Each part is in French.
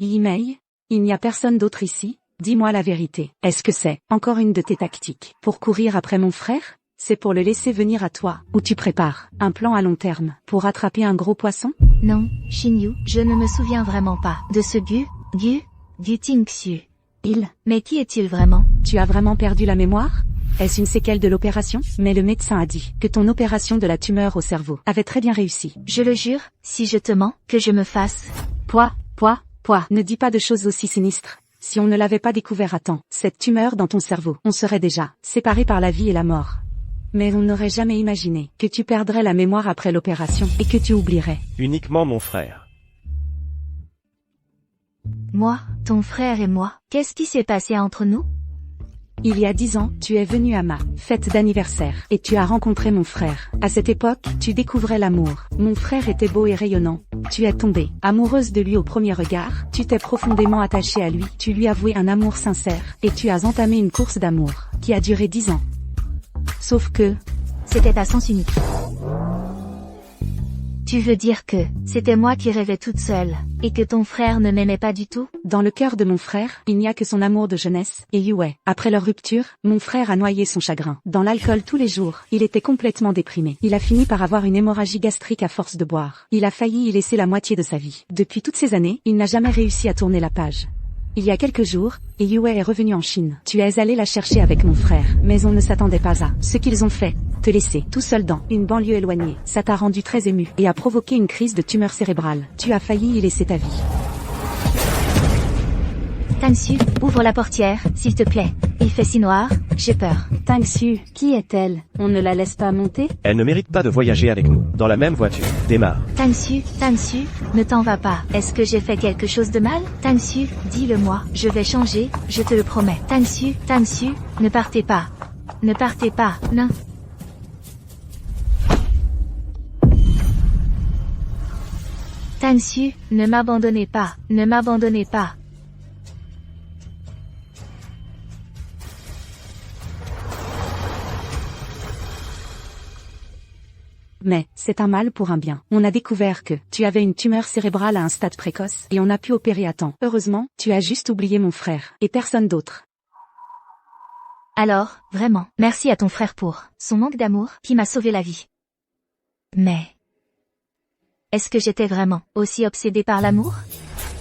Yimei, il n'y a personne d'autre ici, dis-moi la vérité. Est-ce que c'est encore une de tes tactiques pour courir après mon frère? C'est pour le laisser venir à toi, ou tu prépares un plan à long terme pour attraper un gros poisson? Non, Xinyu, je ne me souviens vraiment pas de ce Gu Tingxiu. Mais qui est-il vraiment? Tu as vraiment perdu la mémoire? Est-ce une séquelle de l'opération? Mais le médecin a dit que ton opération de la tumeur au cerveau avait très bien réussi. Je le jure, si je te mens, que je me fasse... Poids. Ne dis pas de choses aussi sinistres. Si on ne l'avait pas découvert à temps, cette tumeur dans ton cerveau, on serait déjà séparés par la vie et la mort. Mais on n'aurait jamais imaginé que tu perdrais la mémoire après l'opération et que tu oublierais. Uniquement mon frère. Moi, ton frère et moi, qu'est-ce qui s'est passé entre nous? Il y a 10 ans, tu es venu à ma fête d'anniversaire et tu as rencontré mon frère. À cette époque, tu découvrais l'amour. Mon frère était beau et rayonnant. Tu es tombée amoureuse de lui au premier regard. Tu t'es profondément attachée à lui. Tu lui as voué un amour sincère et tu as entamé une course d'amour qui a duré 10 ans. Sauf que... c'était à sens unique. Tu veux dire que c'était moi qui rêvais toute seule, et que ton frère ne m'aimait pas du tout? Dans le cœur de mon frère, il n'y a que son amour de jeunesse, et Yue. Après leur rupture, mon frère a noyé son chagrin dans l'alcool tous les jours. Il était complètement déprimé. Il a fini par avoir une hémorragie gastrique à force de boire. Il a failli y laisser la moitié de sa vie. Depuis toutes ces années, il n'a jamais réussi à tourner la page. Il y a quelques jours, Yue est revenu en Chine. Tu es allé la chercher avec mon frère, mais on ne s'attendait pas à ce qu'ils ont fait. Te laisser tout seul dans une banlieue éloignée, ça t'a rendu très ému et a provoqué une crise de tumeur cérébrale. Tu as failli y laisser ta vie. Tangxu, ouvre la portière, s'il te plaît. Il fait si noir, j'ai peur. Tangxu, qui est-elle? On ne la laisse pas monter? Elle ne mérite pas de voyager avec nous, dans la même voiture. Démarre. Tangxu, ne t'en vas pas. Est-ce que j'ai fait quelque chose de mal? Tangxu, dis-le-moi, je vais changer, je te le promets. Tangxu, ne partez pas. Ne partez pas, non. Tangxu, ne m'abandonnez pas, ne m'abandonnez pas. Mais, c'est un mal pour un bien. On a découvert que tu avais une tumeur cérébrale à un stade précoce et on a pu opérer à temps. Heureusement, tu as juste oublié mon frère, et personne d'autre. Alors, vraiment, merci à ton frère pour son manque d'amour qui m'a sauvé la vie. Mais... est-ce que j'étais vraiment aussi obsédée par l'amour?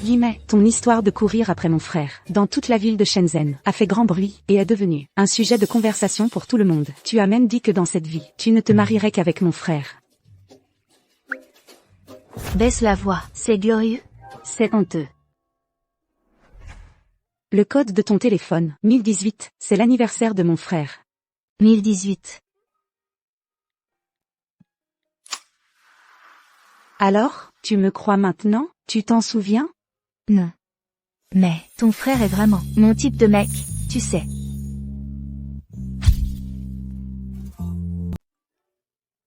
Yimei, ton histoire de courir après mon frère, dans toute la ville de Shenzhen, a fait grand bruit, et est devenue un sujet de conversation pour tout le monde. Tu as même dit que dans cette vie, tu ne te marierais qu'avec mon frère. Baisse la voix, c'est glorieux. C'est honteux. Le code de ton téléphone, 1018, c'est l'anniversaire de mon frère. 1018. Alors, tu me crois maintenant? Tu t'en souviens? Non. Mais, ton frère est vraiment mon type de mec, tu sais.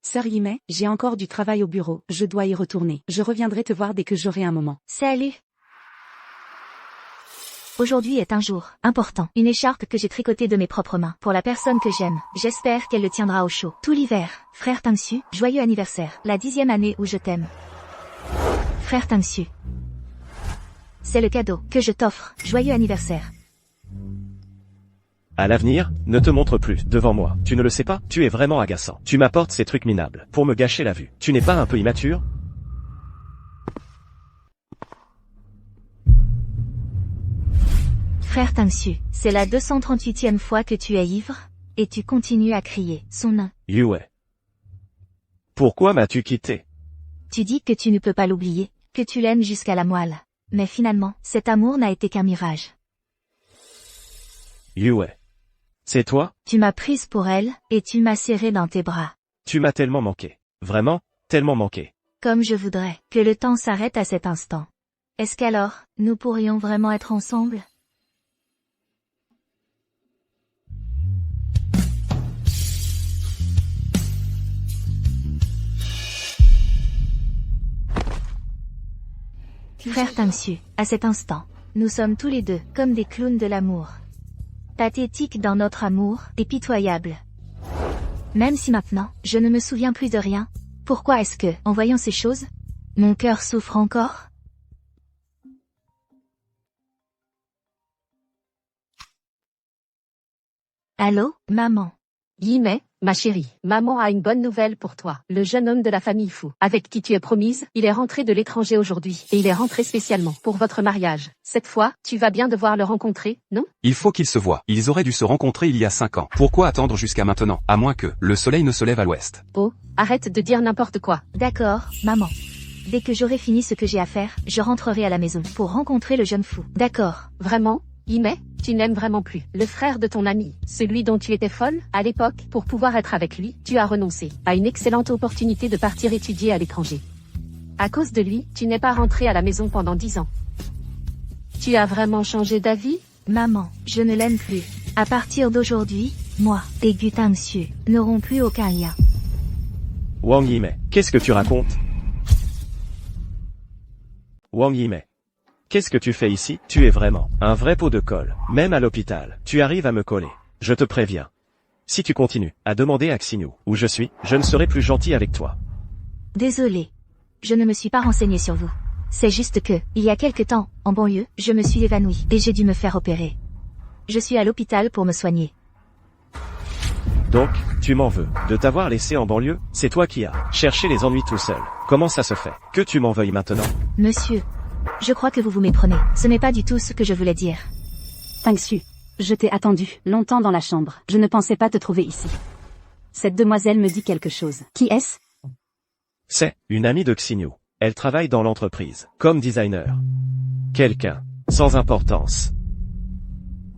Sœur Yimei, j'ai encore du travail au bureau, je dois y retourner. Je reviendrai te voir dès que j'aurai un moment. Salut. Aujourd'hui est un jour important. Une écharpe que j'ai tricotée de mes propres mains pour la personne que j'aime. J'espère qu'elle le tiendra au chaud tout l'hiver. Frère Tangxu, joyeux anniversaire. La 10e année où je t'aime. Frère Tangxu. C'est le cadeau que je t'offre. Joyeux anniversaire. À l'avenir, ne te montre plus devant moi. Tu ne le sais pas? Tu es vraiment agaçant. Tu m'apportes ces trucs minables pour me gâcher la vue. Tu n'es pas un peu immature? Frère Tangxu, c'est la 238e fois que tu es ivre, et tu continues à crier son nom. Yue. Pourquoi m'as-tu quitté? Tu dis que tu ne peux pas l'oublier, que tu l'aimes jusqu'à la moelle. Mais finalement, cet amour n'a été qu'un mirage. Yue. C'est toi? Tu m'as prise pour elle, et tu m'as serrée dans tes bras. Tu m'as tellement manqué. Vraiment, tellement manqué. Comme je voudrais que le temps s'arrête à cet instant. Est-ce qu'alors, nous pourrions vraiment être ensemble? Frère Tangxu, à cet instant, nous sommes tous les deux comme des clowns de l'amour. Pathétiques dans notre amour, et pitoyables. Même si maintenant, je ne me souviens plus de rien, pourquoi est-ce que, en voyant ces choses, mon cœur souffre encore? Allô, maman. Yimei, ma chérie, maman a une bonne nouvelle pour toi. Le jeune homme de la famille Fu, avec qui tu es promise, il est rentré de l'étranger aujourd'hui. Et il est rentré spécialement pour votre mariage. Cette fois, tu vas bien devoir le rencontrer, non? Il faut qu'ils se voient. Ils auraient dû se rencontrer il y a 5 ans. Pourquoi attendre jusqu'à maintenant? À moins que le soleil ne se lève à l'ouest. Oh, arrête de dire n'importe quoi. D'accord, maman. Dès que j'aurai fini ce que j'ai à faire, je rentrerai à la maison pour rencontrer le jeune fou. D'accord. Vraiment? Yimei, tu n'aimes vraiment plus le frère de ton ami, celui dont tu étais folle, à l'époque, pour pouvoir être avec lui, tu as renoncé à une excellente opportunité de partir étudier à l'étranger. À cause de lui, tu n'es pas rentré à la maison pendant 10 ans. Tu as vraiment changé d'avis? Maman, je ne l'aime plus. À partir d'aujourd'hui, moi et Gu Tangxu n'auront plus aucun lien. Wang Yimei, qu'est-ce que tu racontes? Wang Yimei. Qu'est-ce que tu fais ici? Tu es vraiment un vrai pot de colle. Même à l'hôpital, tu arrives à me coller. Je te préviens. Si tu continues à demander à Xinyu où je suis, je ne serai plus gentil avec toi. Désolée. Je ne me suis pas renseignée sur vous. C'est juste que, il y a quelque temps, en banlieue, je me suis évanouie et j'ai dû me faire opérer. Je suis à l'hôpital pour me soigner. Donc, tu m'en veux de t'avoir laissé en banlieue? C'est toi qui as cherché les ennuis tout seul. Comment ça se fait que tu m'en veuilles maintenant? Monsieur, je crois que vous vous méprenez. Ce n'est pas du tout ce que je voulais dire. Tangxu, je t'ai attendu longtemps dans la chambre. Je ne pensais pas te trouver ici. Cette demoiselle me dit quelque chose. Qui est-ce? C'est une amie de Xinyu. Elle travaille dans l'entreprise, comme designer. Quelqu'un, sans importance.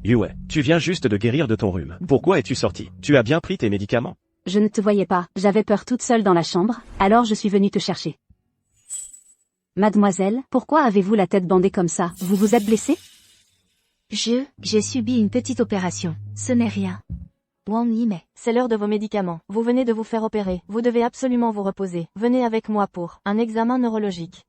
Yue, tu viens juste de guérir de ton rhume. Pourquoi es-tu sorti? Tu as bien pris tes médicaments? Je ne te voyais pas. J'avais peur toute seule dans la chambre, alors je suis venue te chercher. Mademoiselle, pourquoi avez-vous la tête bandée comme ça? Vous vous êtes blessée? J'ai subi une petite opération. Ce n'est rien. Wang Yimei. C'est l'heure de vos médicaments. Vous venez de vous faire opérer. Vous devez absolument vous reposer. Venez avec moi pour un examen neurologique.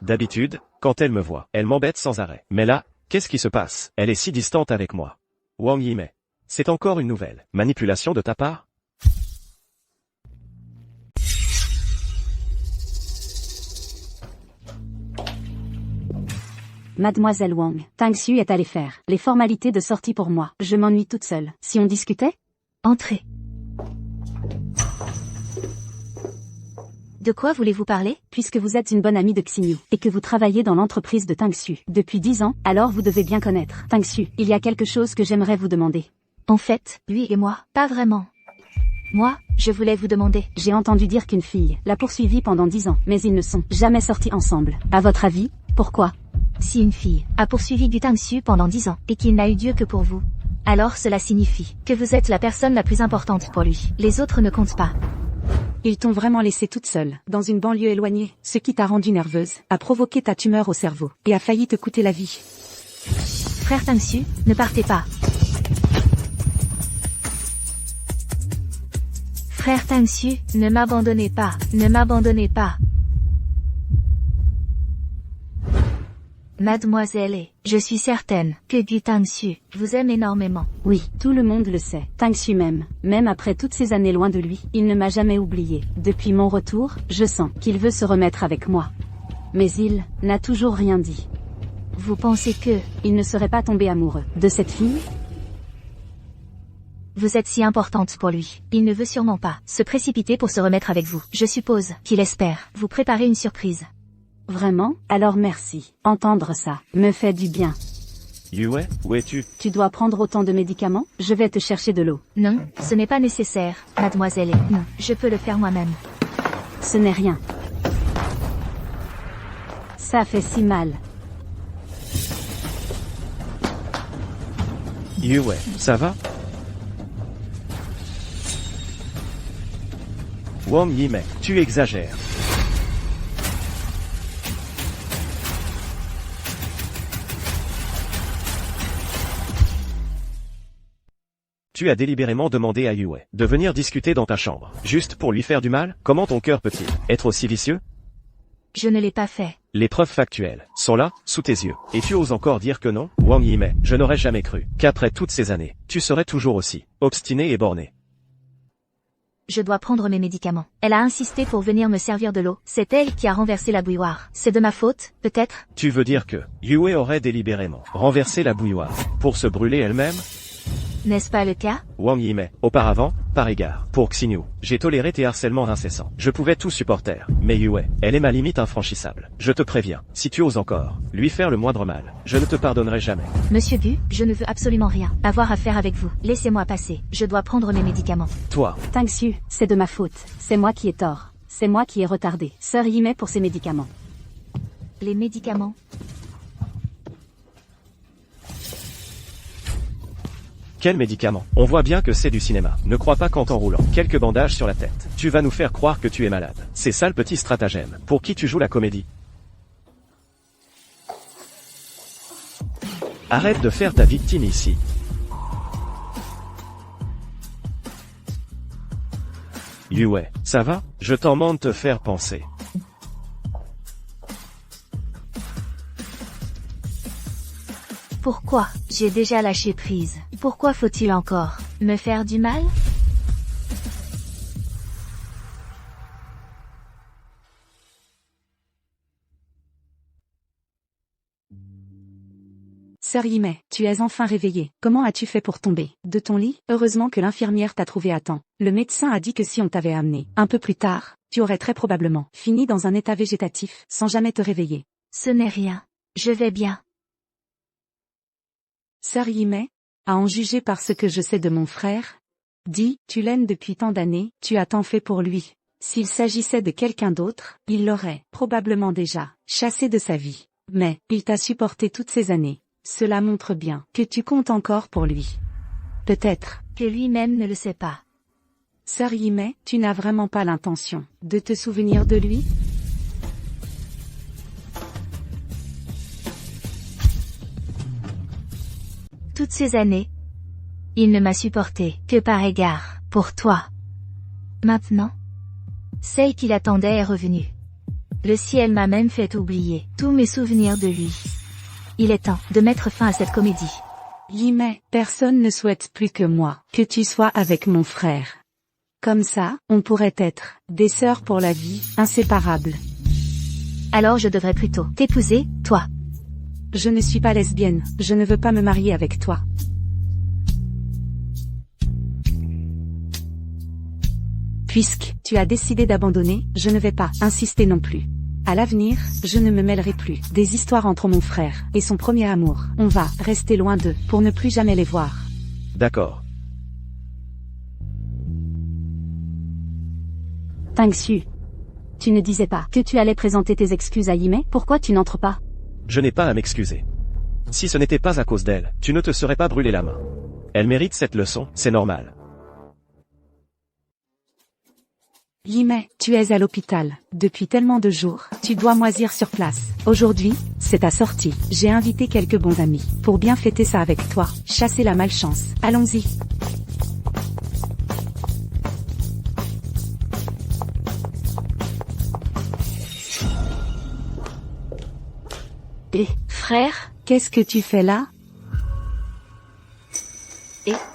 D'habitude, quand elle me voit, elle m'embête sans arrêt. Mais là, qu'est-ce qui se passe? Elle est si distante avec moi. Wang Yimei. C'est encore une nouvelle manipulation de ta part? Mademoiselle Wang, Tangxu est allée faire les formalités de sortie pour moi. Je m'ennuie toute seule. Si on discutait? Entrez. De quoi voulez-vous parler? Puisque vous êtes une bonne amie de Xinyu, et que vous travaillez dans l'entreprise de Tangxu depuis 10 ans, alors vous devez bien connaître Tangxu. Il y a quelque chose que j'aimerais vous demander. En fait, lui et moi, pas vraiment. Moi, je voulais vous demander. J'ai entendu dire qu'une fille l'a poursuivi pendant 10 ans, mais ils ne sont jamais sortis ensemble. À votre avis, pourquoi? Si une fille a poursuivi Gu Tangxu pendant 10 ans, et qu'il n'a eu Dieu que pour vous, alors cela signifie que vous êtes la personne la plus importante pour lui. Les autres ne comptent pas. Ils t'ont vraiment laissée toute seule, dans une banlieue éloignée, ce qui t'a rendue nerveuse, a provoqué ta tumeur au cerveau, et a failli te coûter la vie. Frère Tangxu, ne partez pas. Frère Tangxu, ne m'abandonnez pas, ne m'abandonnez pas. Mademoiselle, je suis certaine que Gu Tangxu vous aime énormément. Oui, tout le monde le sait. Tangxu même après toutes ces années loin de lui, il ne m'a jamais oublié. Depuis mon retour, je sens qu'il veut se remettre avec moi. Mais il n'a toujours rien dit. Vous pensez que il ne serait pas tombé amoureux de cette fille? Vous êtes si importante pour lui. Il ne veut sûrement pas se précipiter pour se remettre avec vous. Je suppose qu'il espère vous préparer une surprise. Vraiment? Alors merci. Entendre ça me fait du bien. Yue, où es-tu? Tu dois prendre autant de médicaments? Je vais te chercher de l'eau. Non, ce n'est pas nécessaire, mademoiselle. Non, je peux le faire moi-même. Ce n'est rien. Ça fait si mal. Yue, ça va? Wang Yimei, tu exagères. Tu as délibérément demandé à Yue de venir discuter dans ta chambre, juste pour lui faire du mal? Comment ton cœur peut-il être aussi vicieux? Je ne l'ai pas fait. Les preuves factuelles sont là, sous tes yeux. Et tu oses encore dire que non? Wang Yimei, je n'aurais jamais cru qu'après toutes ces années, tu serais toujours aussi obstiné et borné. Je dois prendre mes médicaments. Elle a insisté pour venir me servir de l'eau. C'est elle qui a renversé la bouilloire. C'est de ma faute, peut-être? Tu veux dire que Yue aurait délibérément renversé la bouilloire pour se brûler elle-même? N'est-ce pas le cas? Wang Yimei. Auparavant, par égard pour Xinyu, j'ai toléré tes harcèlements incessants. Je pouvais tout supporter. Mais Yue, elle est ma limite infranchissable. Je te préviens, si tu oses encore lui faire le moindre mal, je ne te pardonnerai jamais. Monsieur Bu, je ne veux absolument rien avoir à faire avec vous. Laissez-moi passer. Je dois prendre mes médicaments. Toi, Tangxu, c'est de ma faute. C'est moi qui ai tort. C'est moi qui ai retardé. Sœur Yimei pour ses médicaments. Les médicaments. quel médicament? On voit bien que c'est du cinéma. Ne crois pas qu'en t'enroulant quelques bandages sur la tête, tu vas nous faire croire que tu es malade. C'est ça le petit stratagème. Pour qui tu joues la comédie? Arrête de faire ta victime ici. Yue, ça va? Je t'en demande de te faire penser. Pourquoi? J'ai déjà lâché prise. Pourquoi faut-il encore me faire du mal? Sœur Yimei, tu es enfin réveillée. Comment as-tu fait pour tomber de ton lit? Heureusement que l'infirmière t'a trouvé à temps. Le médecin a dit que si on t'avait amené un peu plus tard, tu aurais très probablement fini dans un état végétatif, sans jamais te réveiller. Ce n'est rien. Je vais bien. Sœur Yimei, à en juger par ce que je sais de mon frère, dis, tu l'aimes depuis tant d'années, tu as tant fait pour lui. S'il s'agissait de quelqu'un d'autre, il l'aurait probablement déjà chassé de sa vie. Mais, il t'a supporté toutes ces années. Cela montre bien que tu comptes encore pour lui. Peut-être que lui-même ne le sait pas. Sœur Yimei, tu n'as vraiment pas l'intention de te souvenir de lui? Toutes ces années, il ne m'a supporté que par égard pour toi. Maintenant, celle qu'il attendait est revenue. Le ciel m'a même fait oublier tous mes souvenirs de lui. Il est temps de mettre fin à cette comédie. Yimei, personne ne souhaite plus que moi que tu sois avec mon frère. Comme ça, on pourrait être des sœurs pour la vie, inséparables. Alors je devrais plutôt t'épouser, toi. Je ne suis pas lesbienne, je ne veux pas me marier avec toi. Puisque tu as décidé d'abandonner, je ne vais pas insister non plus. À l'avenir, je ne me mêlerai plus des histoires entre mon frère et son premier amour. On va rester loin d'eux pour ne plus jamais les voir. D'accord. Tangxu, tu ne disais pas que tu allais présenter tes excuses à Yimei? Pourquoi tu n'entres pas? Je n'ai pas à m'excuser. Si ce n'était pas à cause d'elle, tu ne te serais pas brûlé la main. Elle mérite cette leçon, c'est normal. Yimei, tu es à l'hôpital. Depuis tellement de jours, tu dois moisir sur place. Aujourd'hui, c'est ta sortie. J'ai invité quelques bons amis pour bien fêter ça avec toi. Chasser la malchance. Allons-y. Frère? Qu'est-ce que tu fais là?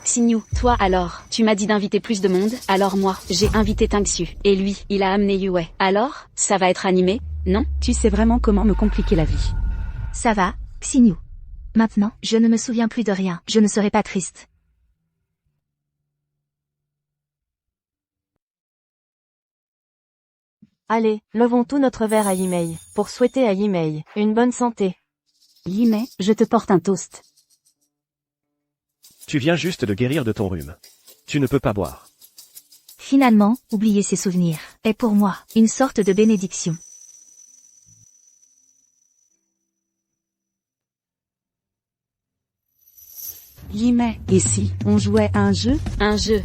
Xinyu, toi alors, tu m'as dit d'inviter plus de monde, alors moi, j'ai invité Tangxu, et lui, il a amené Yue. Alors, ça va être animé, non? Tu sais vraiment comment me compliquer la vie. Ça va, Xinyu. Maintenant, je ne me souviens plus de rien, je ne serai pas triste. Allez, levons tout notre verre à Yimei, pour souhaiter à Yimei une bonne santé. Yimei, je te porte un toast. Tu viens juste de guérir de ton rhume. Tu ne peux pas boire. Finalement, oublier ses souvenirs est pour moi une sorte de bénédiction. Yimei, et si on jouait à un jeu? Un jeu.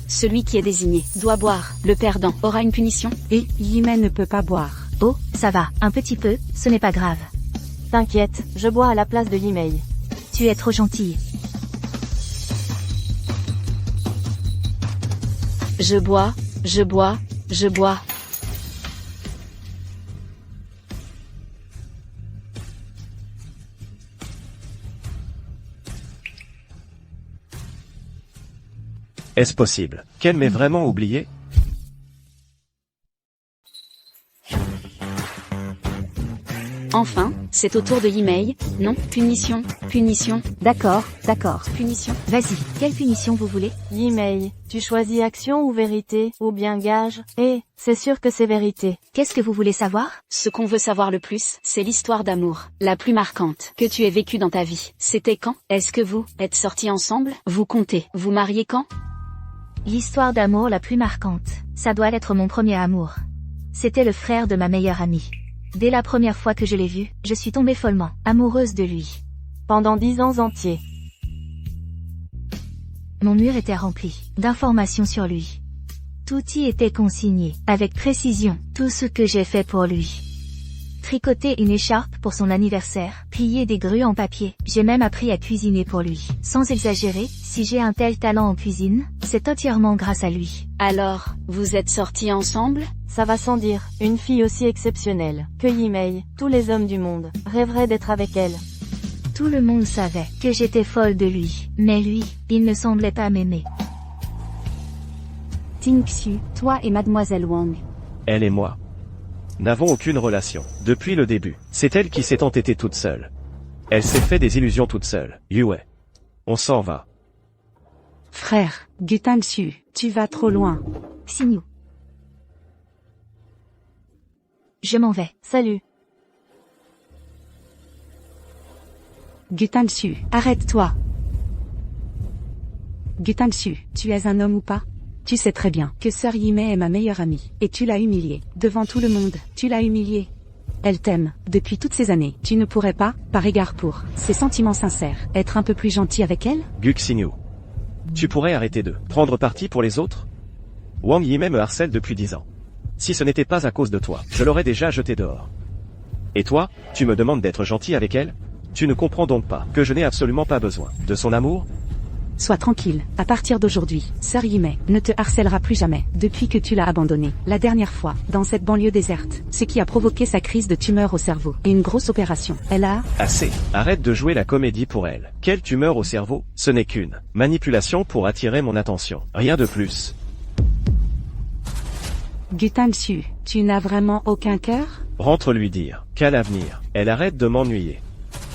Celui qui est désigné doit boire, le perdant aura une punition. Et Yimei ne peut pas boire. Oh, ça va, un petit peu, ce n'est pas grave. T'inquiète, je bois à la place de Yimei. Tu es trop gentille. Je bois, je bois, je bois. Est-ce possible qu'elle m'ait vraiment oublié? Enfin, c'est au tour de Yimei. Non, punition, punition. D'accord, d'accord, punition. Vas-y, quelle punition vous voulez? Yimei, tu choisis action ou vérité, ou bien gage? C'est sûr que c'est vérité. Qu'est-ce que vous voulez savoir? Ce qu'on veut savoir le plus, c'est l'histoire d'amour, la plus marquante, que tu aies vécue dans ta vie. C'était quand? Est-ce que vous êtes sortis ensemble? Vous comptez vous marier quand? L'histoire d'amour la plus marquante, ça doit être mon premier amour. C'était le frère de ma meilleure amie. Dès la première fois que je l'ai vu, je suis tombée follement amoureuse de lui. Pendant 10 ans entiers. Mon mur était rempli d'informations sur lui. Tout y était consigné, avec précision, tout ce que j'ai fait pour lui. Tricoter une écharpe pour son anniversaire, plier des grues en papier, j'ai même appris à cuisiner pour lui. Sans exagérer, si j'ai un tel talent en cuisine, c'est entièrement grâce à lui. Alors, vous êtes sortis ensemble? Ça va sans dire, une fille aussi exceptionnelle que Yimei, tous les hommes du monde rêveraient d'être avec elle. Tout le monde savait que j'étais folle de lui, mais lui, il ne semblait pas m'aimer. Ting Xu, toi et mademoiselle Wang. Elle et moi n'avons aucune relation. Depuis le début, c'est elle qui s'est entêtée toute seule. Elle s'est fait des illusions toute seule. Yue. On s'en va. Frère, Gutangxu, tu vas trop loin. Xinyu. Je m'en vais. Salut. Gutangxu, arrête-toi. Gutangxu, tu es un homme ou pas? Tu sais très bien que Sœur Yimei est ma meilleure amie, et tu l'as humiliée, devant tout le monde, tu l'as humiliée. Elle t'aime, depuis toutes ces années, tu ne pourrais pas, par égard pour ses sentiments sincères, être un peu plus gentil avec elle? Guxinyu. Tu pourrais arrêter de prendre parti pour les autres? Wang Yimei me harcèle depuis 10 ans. Si ce n'était pas à cause de toi, je l'aurais déjà jeté dehors. Et toi, tu me demandes d'être gentil avec elle? Tu ne comprends donc pas que je n'ai absolument pas besoin de son amour? Sois tranquille, à partir d'aujourd'hui, Sœur Yimei ne te harcèlera plus jamais, depuis que tu l'as abandonnée, la dernière fois, dans cette banlieue déserte, ce qui a provoqué sa crise de tumeur au cerveau, et une grosse opération. Elle a... Assez, arrête de jouer la comédie pour elle. Quelle tumeur au cerveau? Ce n'est qu'une manipulation pour attirer mon attention, rien de plus. Gutangxu, tu n'as vraiment aucun cœur? Rentre lui dire qu'à l'avenir, elle arrête de m'ennuyer.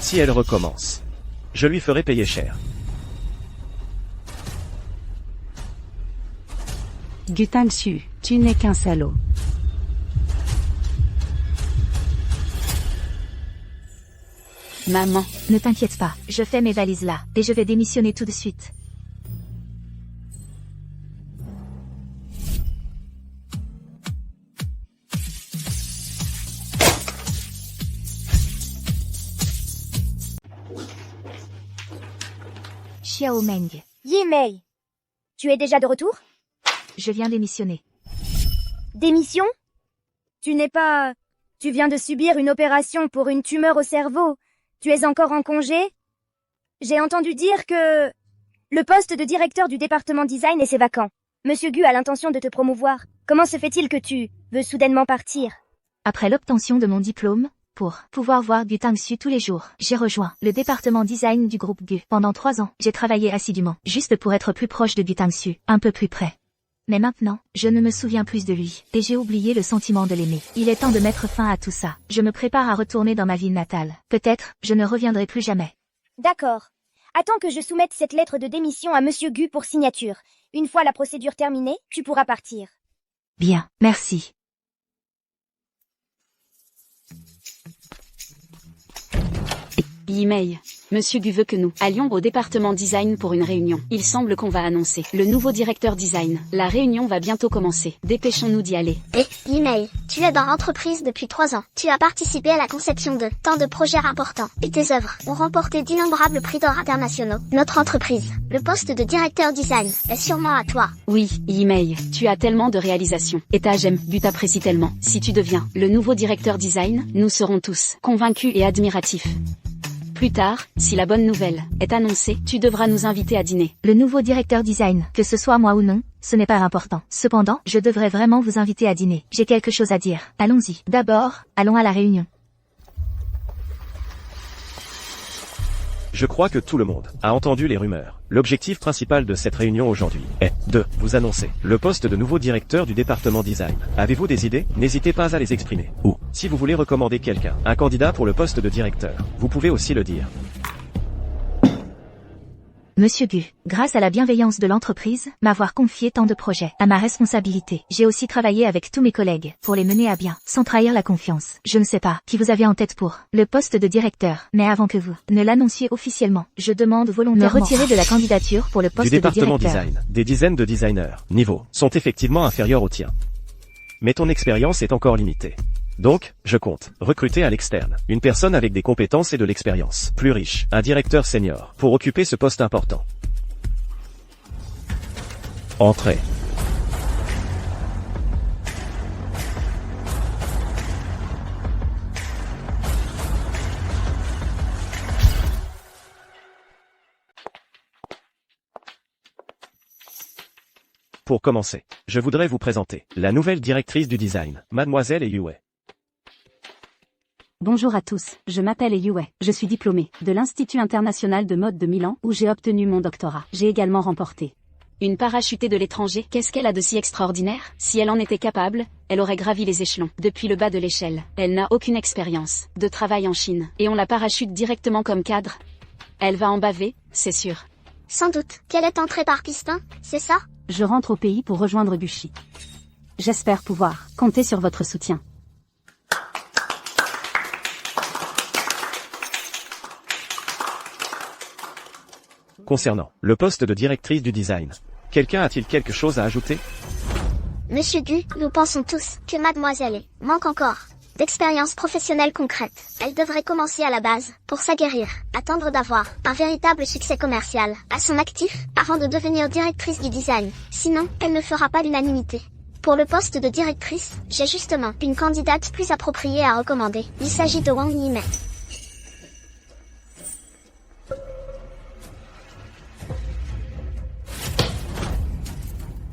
Si elle recommence, je lui ferai payer cher. Gutangxu, tu n'es qu'un salaud. Maman. Ne t'inquiète pas, je fais mes valises là, et je vais démissionner tout de suite. Xiao Meng, Yimei, tu es déjà de retour? je viens démissionner. Démission? Tu viens de subir une opération pour une tumeur au cerveau. Tu es encore en congé? J'ai entendu dire que le poste de directeur du département design est vacant. Monsieur Gu a l'intention de te promouvoir. Comment se fait-il que tu veux soudainement partir? Après l'obtention de mon diplôme, pour pouvoir voir Gutangxu tous les jours, j'ai rejoint le département design du groupe Gu. Pendant 3 ans, j'ai travaillé assidûment, juste pour être plus proche de Gutangxu, un peu plus près. Mais maintenant, je ne me souviens plus de lui, et j'ai oublié le sentiment de l'aimer. Il est temps de mettre fin à tout ça. Je me prépare à retourner dans ma ville natale. Peut-être, je ne reviendrai plus jamais. D'accord. Attends que je soumette cette lettre de démission à Monsieur Gu pour signature. Une fois la procédure terminée, tu pourras partir. Bien, merci. Yimei, Monsieur Gu veut que nous allions au département design pour une réunion. Il semble qu'on va annoncer le nouveau directeur design. La réunion va bientôt commencer. Dépêchons-nous d'y aller. Yimei, tu es dans l'entreprise depuis 3 ans. Tu as participé à la conception de tant de projets importants. Et tes œuvres ont remporté d'innombrables prix d'or internationaux. Notre entreprise, le poste de directeur design, est sûrement à toi. Oui, Yimei, tu as tellement de réalisations. Et j'aime, Gu t'apprécie tellement. Si tu deviens le nouveau directeur design, nous serons tous convaincus et admiratifs. Plus tard, si la bonne nouvelle est annoncée, tu devras nous inviter à dîner. Le nouveau directeur design, que ce soit moi ou non, ce n'est pas important. Cependant, je devrais vraiment vous inviter à dîner. J'ai quelque chose à dire. Allons-y. D'abord, allons à la réunion. Je crois que tout le monde a entendu les rumeurs. L'objectif principal de cette réunion aujourd'hui est de vous annoncer le poste de nouveau directeur du département design. Avez-vous des idées? N'hésitez pas à les exprimer. Ou, si vous voulez recommander quelqu'un, un candidat pour le poste de directeur, vous pouvez aussi le dire. Monsieur Gu, grâce à la bienveillance de l'entreprise, m'avoir confié tant de projets à ma responsabilité. J'ai aussi travaillé avec tous mes collègues pour les mener à bien, sans trahir la confiance. Je ne sais pas qui vous avez en tête pour le poste de directeur, mais avant que vous ne l'annonciez officiellement, je demande volontairement me retirer de la candidature pour le poste du de département directeur. design, des dizaines de designers, niveaux, sont effectivement inférieurs aux tiens. Mais ton expérience est encore limitée. Donc, je compte recruter à l'externe une personne avec des compétences et de l'expérience, plus riche, un directeur senior, pour occuper ce poste important. Entrez. Pour commencer, je voudrais vous présenter la nouvelle directrice du design, Mademoiselle Yue. Bonjour à tous, je m'appelle Yue, je suis diplômée de l'Institut international de mode de Milan où j'ai obtenu mon doctorat. J'ai également remporté une parachutée de l'étranger. Qu'est-ce qu'elle a de si extraordinaire? Si elle en était capable, elle aurait gravi les échelons depuis le bas de l'échelle. Elle n'a aucune expérience de travail en Chine et on la parachute directement comme cadre. Elle va en baver, c'est sûr. Sans doute. Quelle est entrée par piston, c'est ça? Je rentre au pays pour rejoindre Bushi. J'espère pouvoir compter sur votre soutien. Concernant le poste de directrice du design, quelqu'un a-t-il quelque chose à ajouter? Monsieur Gu, nous pensons tous que mademoiselle manque encore d'expérience professionnelle concrète. Elle devrait commencer à la base, pour s'aguerrir, attendre d'avoir un véritable succès commercial à son actif, avant de devenir directrice du design. Sinon, elle ne fera pas l'unanimité. Pour le poste de directrice, j'ai justement une candidate plus appropriée à recommander. Il s'agit de Wang Yimei.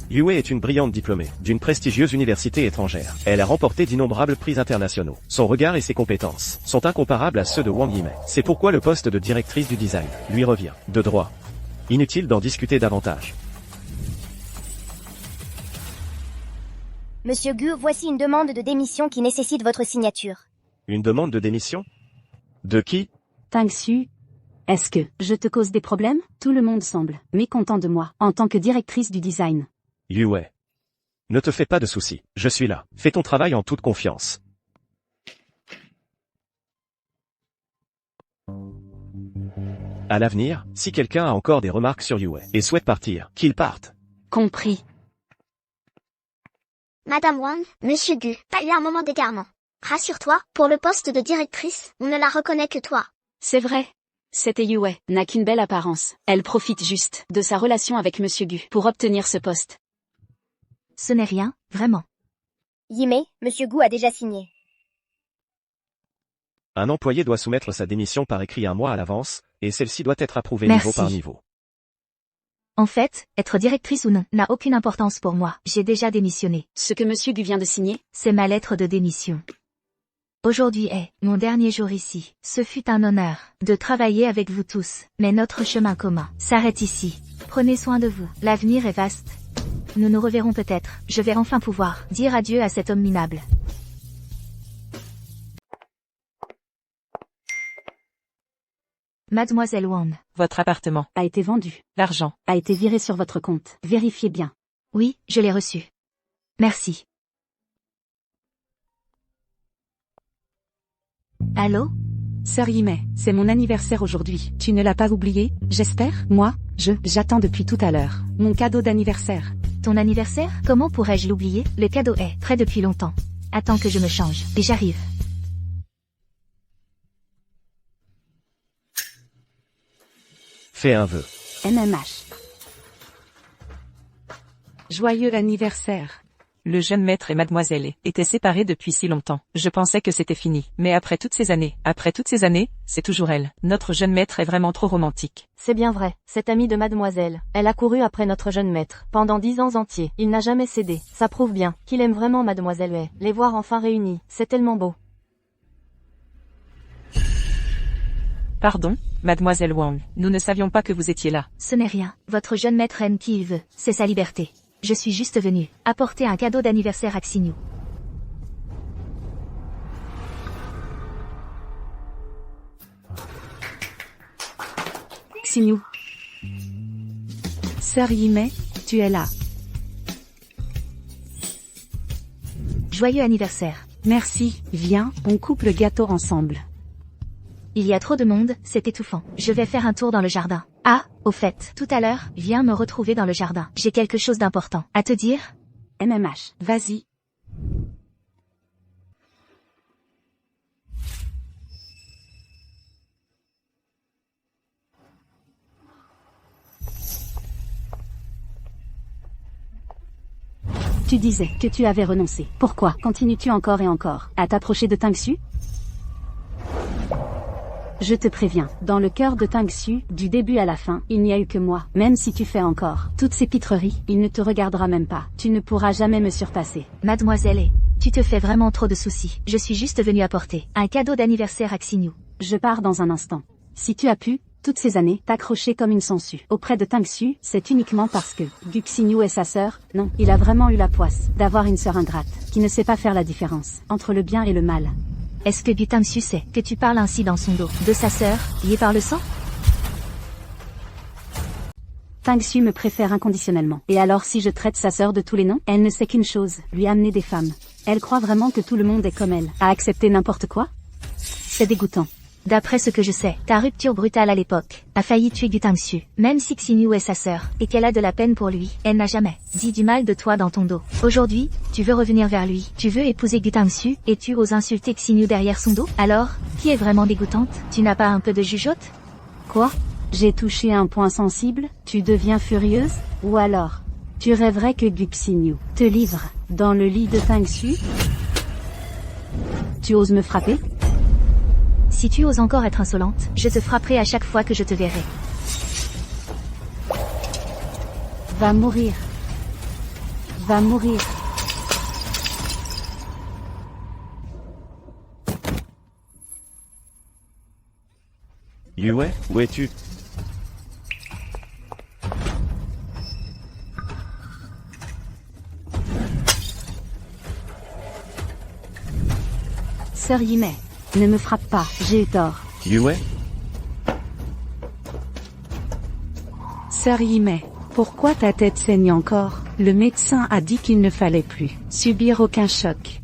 Yue est une brillante diplômée d'une prestigieuse université étrangère. Elle a remporté d'innombrables prix internationaux. Son regard et ses compétences sont incomparables à ceux de Wang Yimei. C'est pourquoi le poste de directrice du design lui revient de droit. Inutile d'en discuter davantage. Monsieur Gu, voici une demande de démission qui nécessite votre signature. Une demande de démission? De qui? Tang Xu, est-ce que je te cause des problèmes? Tout le monde semble mécontent de moi en tant que directrice du design. Yue. Ne te fais pas de soucis, je suis là. Fais ton travail en toute confiance. À l'avenir, si quelqu'un a encore des remarques sur Yue et souhaite partir, qu'il parte. Compris. Madame Wang, Monsieur Gu, pas eu un moment d'égarement. Rassure-toi, pour le poste de directrice, on ne la reconnaît que toi. C'est vrai. Cette Yue n'a qu'une belle apparence. Elle profite juste de sa relation avec Monsieur Gu pour obtenir ce poste. Ce n'est rien, vraiment. Yimei, Monsieur Gu a déjà signé. Un employé doit soumettre sa démission par écrit un mois à l'avance, et celle-ci doit être approuvée Merci. niveau par niveau. En fait, être directrice ou non n'a aucune importance pour moi. J'ai déjà démissionné. Ce que Monsieur Gu vient de signer, C'est ma lettre de démission. Aujourd'hui est mon dernier jour ici. Ce fut un honneur de travailler avec vous tous, mais notre chemin commun s'arrête ici. Prenez soin de vous. L'avenir est vaste. Nous nous reverrons peut-être. Je vais enfin pouvoir dire adieu à cet homme minable. Mademoiselle Wang. Votre appartement. a été vendu. L'argent. A été viré sur votre compte. Vérifiez bien. Oui, je l'ai reçu. Merci. Allô? Sœur Yimei, c'est mon anniversaire aujourd'hui. Tu ne l'as pas oublié, j'espère? Moi, j'attends depuis tout à l'heure. Mon cadeau d'anniversaire. Ton anniversaire? Comment pourrais-je l'oublier? Le cadeau est prêt depuis longtemps. Attends que je me change. Et j'arrive. Fais un vœu. MMH. Joyeux anniversaire. Le jeune maître et mademoiselle étaient séparés depuis si longtemps. Je pensais que c'était fini. Mais après toutes ces années, c'est toujours elle. Notre jeune maître est vraiment trop romantique. C'est bien vrai, cette amie de mademoiselle. Elle a couru après notre jeune maître. Pendant 10 ans entiers, il n'a jamais cédé. Ça prouve bien qu'il aime vraiment mademoiselle Wei. Les voir enfin réunis, c'est tellement beau. Pardon? Mademoiselle Wang, nous ne savions pas que vous étiez là. Ce n'est rien. Votre jeune maître aime qui il veut. C'est sa liberté. Je suis juste venue apporter un cadeau d'anniversaire à Xinyu. Xinyu. Sœur Yimei, tu es là. Joyeux anniversaire. Merci, viens, on coupe le gâteau ensemble. Il y a trop de monde, c'est étouffant. Je vais faire un tour dans le jardin. Ah, au fait, tout à l'heure, viens me retrouver dans le jardin. J'ai quelque chose d'important à te dire. MMH, vas-y. Tu disais que tu avais renoncé. Pourquoi continues-tu encore et encore à t'approcher de Tangxu? Je te préviens, dans le cœur de Tangxu, du début à la fin, il n'y a eu que moi. Même si tu fais encore toutes ces pitreries, il ne te regardera même pas. Tu ne pourras jamais me surpasser. Mademoiselle, tu te fais vraiment trop de soucis. Je suis juste venue apporter un cadeau d'anniversaire à Xinyu. Je pars dans un instant. Si tu as pu, toutes ces années, t'accrocher comme une sangsue auprès de Tangxu, c'est uniquement parce que Xinyu est sa sœur. Non, il a vraiment eu la poisse d'avoir une sœur ingrate, qui ne sait pas faire la différence entre le bien et le mal. Est-ce que Tangxu sait que tu parles ainsi dans son dos de sa sœur, liée par le sang? Tangxu me préfère inconditionnellement. Et alors si je traite sa sœur de tous les noms, elle ne sait qu'une chose, lui amener des femmes. Elle croit vraiment que tout le monde est comme elle, à accepter n'importe quoi? C'est dégoûtant. D'après ce que je sais, ta rupture brutale à l'époque a failli tuer Tangxu. Même si Xinyu est sa sœur, et qu'elle a de la peine pour lui, elle n'a jamais dit du mal de toi dans ton dos. Aujourd'hui, tu veux revenir vers lui, tu veux épouser Tangxu, et tu oses insulter Xinyu derrière son dos? Alors, qui est vraiment dégoûtante? Tu n'as pas un peu de jugeote? Quoi? J'ai touché un point sensible? Tu deviens furieuse? Ou alors, tu rêverais que Xinyu te livre dans le lit de Tangxu? Tu oses me frapper? Si tu oses encore être insolente, je te frapperai à chaque fois que je te verrai. Va mourir. Va mourir. Yue, où es-tu? Sœur Yimei, ne me frappe pas, j'ai eu tort. Yue? Sœur Yimei, pourquoi ta tête saigne encore? Le médecin a dit qu'il ne fallait plus subir aucun choc.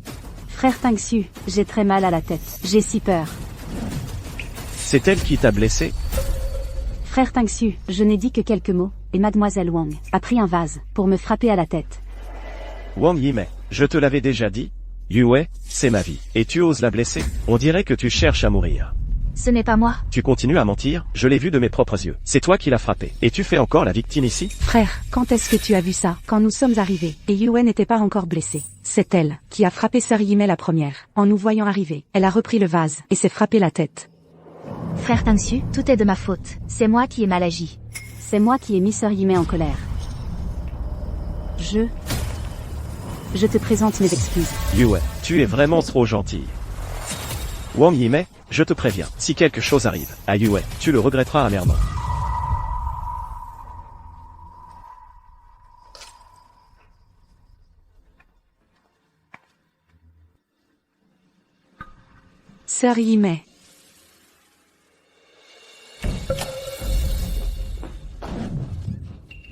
Frère Tangxu, j'ai très mal à la tête, j'ai si peur. C'est elle qui t'a blessé? Frère Tangxu, je n'ai dit que quelques mots, et Mademoiselle Wang a pris un vase pour me frapper à la tête. Wang Yimei, je te l'avais déjà dit? Yue, c'est ma vie. Et tu oses la blesser? On dirait que tu cherches à mourir. Ce n'est pas moi. Tu continues à mentir, je l'ai vu de mes propres yeux. C'est toi qui l'as frappé. Et tu fais encore la victime ici? Frère, quand est-ce que tu as vu ça? Quand nous sommes arrivés, et Yue n'était pas encore blessée. C'est elle qui a frappé Sœur Yimei la première. En nous voyant arriver, elle a repris le vase et s'est frappé la tête. Frère Tangxu, tout est de ma faute. C'est moi qui ai mal agi. C'est moi qui ai mis Sœur Yimei en colère. Je te présente mes excuses. Yue, tu es vraiment trop gentil. Wang Yimei, je te préviens, si quelque chose arrive à Yue, tu le regretteras amèrement. Sœur Yimei.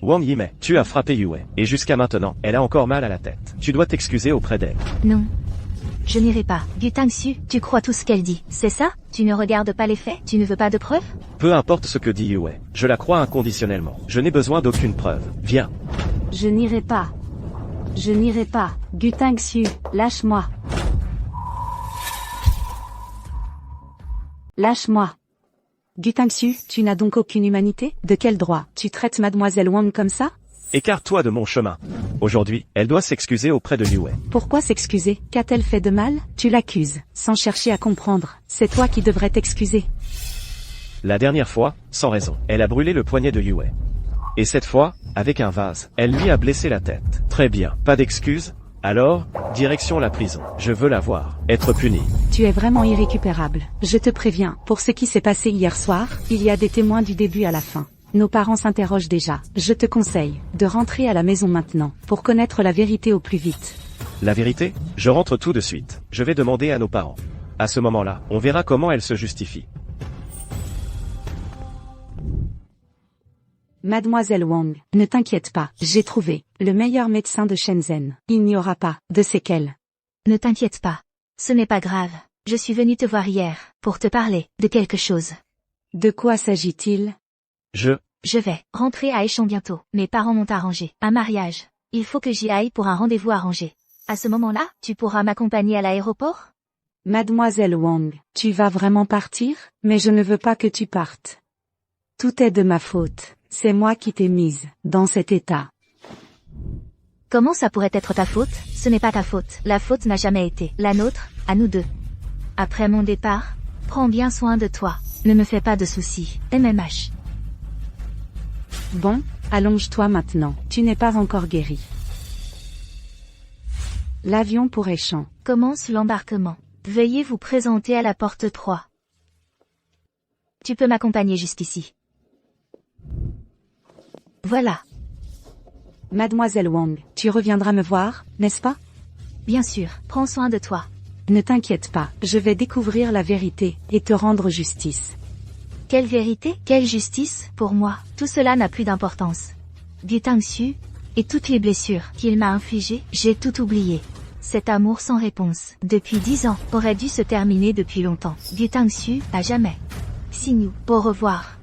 Wang Yimei, tu as frappé Yue, et jusqu'à maintenant, elle a encore mal à la tête. Tu dois t'excuser auprès d'elle. Non. Je n'irai pas. Tangxu, tu crois tout ce qu'elle dit, c'est ça? Tu ne regardes pas les faits? Tu ne veux pas de preuves? Peu importe ce que dit Yue, je la crois inconditionnellement. Je n'ai besoin d'aucune preuve. Viens. Je n'irai pas. Je n'irai pas. Tangxu, lâche-moi. Lâche-moi. Tangxu, tu n'as donc aucune humanité? De quel droit tu traites Mademoiselle Wang comme ça? Écarte-toi de mon chemin. Aujourd'hui, elle doit s'excuser auprès de Yue. Pourquoi s'excuser? Qu'a-t-elle fait de mal? Tu l'accuses, sans chercher à comprendre. C'est toi qui devrais t'excuser. La dernière fois, sans raison, elle a brûlé le poignet de Yue. Et cette fois, avec un vase, elle lui a blessé la tête. Très bien, pas d'excuses? Alors, direction la prison. Je veux la voir être punie. tu es vraiment irrécupérable. Je te préviens, pour ce qui s'est passé hier soir, il y a des témoins du début à la fin. Nos parents s'interrogent déjà. Je te conseille de rentrer à la maison maintenant, pour connaître la vérité au plus vite. La vérité? Je rentre tout de suite. Je vais demander à nos parents. À ce moment-là, on verra comment elle se justifie. Mademoiselle Wang, ne t'inquiète pas, j'ai trouvé le meilleur médecin de Shenzhen. Il n'y aura pas de séquelles. Ne t'inquiète pas. Ce n'est pas grave. Je suis venue te voir hier, pour te parler de quelque chose. De quoi s'agit-il? Je vais rentrer à Échamps bientôt. Mes parents m'ont arrangé un mariage. Il faut que j'y aille pour un rendez-vous arrangé. À ce moment-là, tu pourras m'accompagner à l'aéroport? Mademoiselle Wang, tu vas vraiment partir? Mais je ne veux pas que tu partes. Tout est de ma faute. C'est moi qui t'ai mise dans cet état. Comment ça pourrait être ta faute? Ce n'est pas ta faute. La faute n'a jamais été la nôtre, à nous deux. Après mon départ, prends bien soin de toi. Ne me fais pas de soucis. MMH. Bon, allonge-toi maintenant. Tu n'es pas encore guéri. L'avion pour Échamps. Commence l'embarquement. Veuillez vous présenter à la porte 3. Tu peux m'accompagner jusqu'ici. Voilà. Mademoiselle Wang, tu reviendras me voir, n'est-ce pas? Bien sûr, prends soin de toi. Ne t'inquiète pas, je vais découvrir la vérité et te rendre justice. Quelle vérité? Quelle justice? Pour moi, tout cela n'a plus d'importance. Gu Tangxu, et toutes les blessures qu'il m'a infligées, j'ai tout oublié. Cet amour sans réponse, depuis 10 ans, aurait dû se terminer depuis longtemps. Gu Tangxu, à jamais. Signe, au revoir.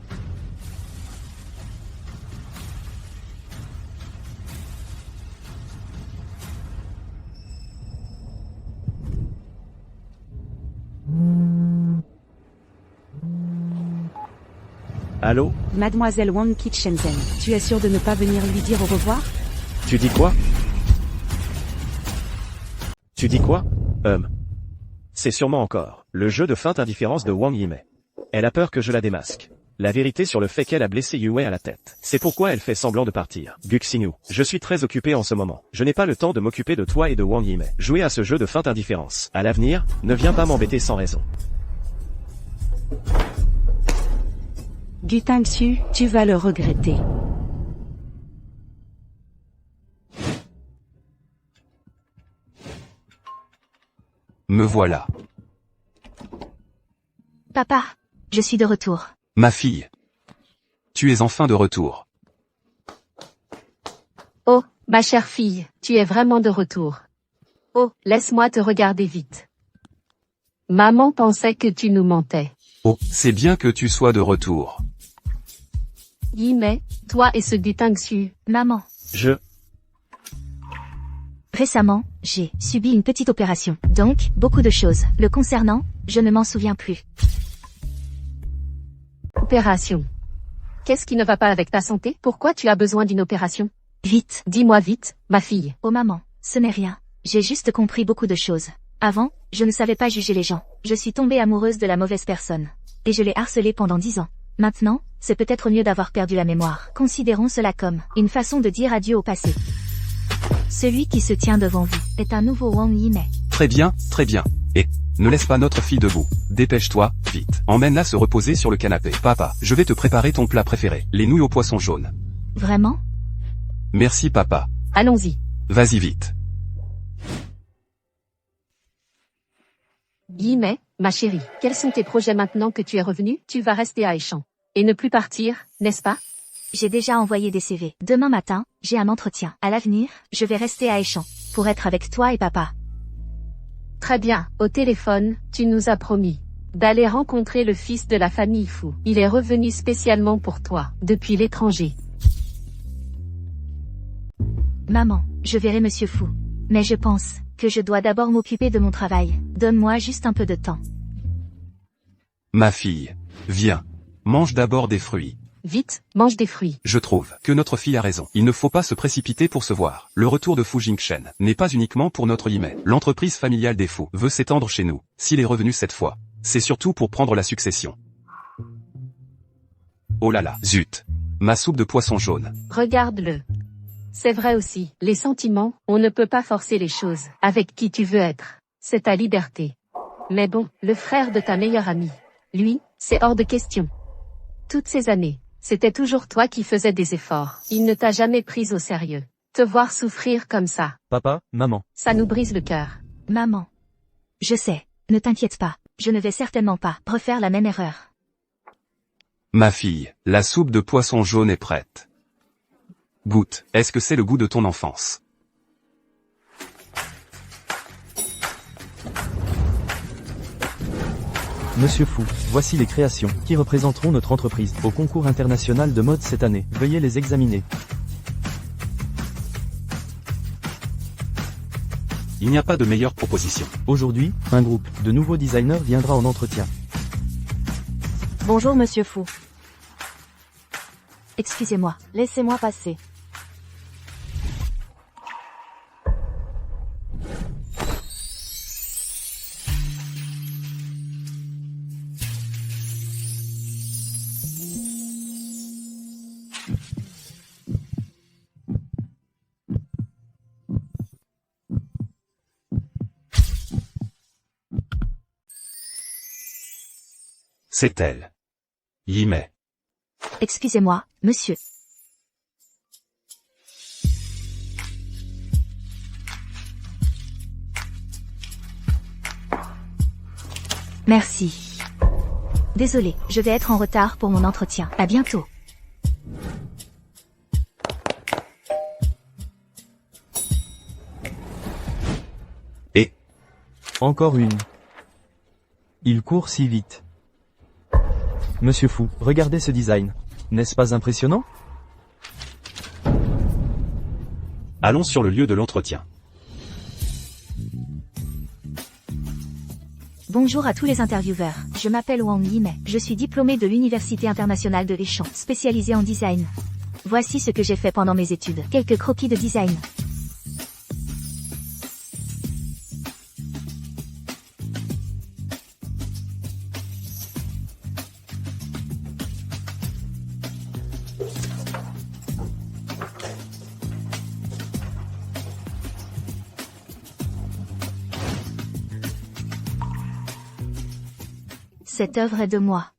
Allô? Mademoiselle Wang quitte Shenzhen. Tu es sûre de ne pas venir lui dire au revoir? Tu dis quoi? Tu dis quoi? C'est sûrement encore le jeu de feinte indifférence de Wang Yimei. Elle a peur que je la démasque. La vérité sur le fait qu'elle a blessé Yue à la tête. C'est pourquoi elle fait semblant de partir. Guxinyu, je suis très occupé en ce moment. Je n'ai pas le temps de m'occuper de toi et de Wang Yimei. Jouer à ce jeu de feinte indifférence. À l'avenir, ne viens pas m'embêter sans raison. Gu Tangxu, tu vas le regretter. Me voilà. Papa, je suis de retour. Ma fille. Tu es enfin de retour. Oh, ma chère fille, tu es vraiment de retour. Oh, laisse-moi te regarder vite. Maman pensait que tu nous mentais. Oh, c'est bien que tu sois de retour. Yimei, toi et ce Gu Tangxu. Maman. Récemment, j'ai subi une petite opération. Donc, beaucoup de choses. Le concernant, je ne m'en souviens plus. Opération. Qu'est-ce qui ne va pas avec ta santé? Pourquoi tu as besoin d'une opération? Vite. Dis-moi vite, ma fille. Oh maman, ce n'est rien. J'ai juste compris beaucoup de choses. Avant, je ne savais pas juger les gens. Je suis tombée amoureuse de la mauvaise personne. Et je l'ai harcelée pendant 10 ans. Maintenant, c'est peut-être mieux d'avoir perdu la mémoire. Considérons cela comme une façon de dire adieu au passé. Celui qui se tient devant vous est un nouveau Wang Yimei. Très bien, très bien. Et, ne laisse pas notre fille debout. Dépêche-toi, vite. Emmène-la se reposer sur le canapé. Papa, je vais te préparer ton plat préféré, les nouilles au poisson jaune. Vraiment? Merci papa. Allons-y. Vas-y vite. Yimei, ma chérie, quels sont tes projets maintenant que tu es revenue? Tu vas rester à Échamps. Et ne plus partir, n'est-ce pas? J'ai déjà envoyé des CV. Demain matin, j'ai un entretien. À l'avenir, je vais rester à Échamps, pour être avec toi et papa. Très bien, au téléphone, tu nous as promis d'aller rencontrer le fils de la famille Fu. Il est revenu spécialement pour toi, depuis l'étranger. Maman, je verrai Monsieur Fu. Mais je pense que je dois d'abord m'occuper de mon travail. Donne-moi juste un peu de temps. Ma fille. Viens. Mange d'abord des fruits. Vite, mange des fruits. Je trouve que notre fille a raison. Il ne faut pas se précipiter pour se voir. Le retour de Fu Jingchen n'est pas uniquement pour notre Yimei. L'entreprise familiale des Fu veut s'étendre chez nous. S'il est revenu cette fois, c'est surtout pour prendre la succession. Oh là là, zut. Ma soupe de poisson jaune. Regarde-le. C'est vrai aussi, les sentiments, on ne peut pas forcer les choses. Avec qui tu veux être, c'est ta liberté. Mais bon, le frère de ta meilleure amie. Lui, c'est hors de question. Toutes ces années, c'était toujours toi qui faisais des efforts. Il ne t'a jamais prise au sérieux. Te voir souffrir comme ça, Papa, maman. ça nous brise le cœur. Maman. Je sais, ne t'inquiète pas, je ne vais certainement pas refaire la même erreur. Ma fille, la soupe de poisson jaune est prête. Goûte, est-ce que c'est le goût de ton enfance? Monsieur Fou, voici les créations qui représenteront notre entreprise au concours international de mode cette année. Veuillez les examiner. Il n'y a pas de meilleure proposition. Aujourd'hui, un groupe de nouveaux designers viendra en entretien. Bonjour Monsieur Fou. Excusez-moi. Laissez-moi passer. C'est elle. Yimei. Excusez-moi, monsieur. Merci. Désolé, je vais être en retard pour mon entretien. À bientôt. Et Encore une. Il court si vite. Monsieur Fou, regardez ce design. N'est-ce pas impressionnant? allons sur le lieu de l'entretien. Bonjour à tous les intervieweurs, je m'appelle Wang Yimei, je suis diplômée de l'Université internationale de Deschamps, spécialisée en design. Voici ce que j'ai fait pendant mes études, quelques croquis de design. Cette œuvre est de moi.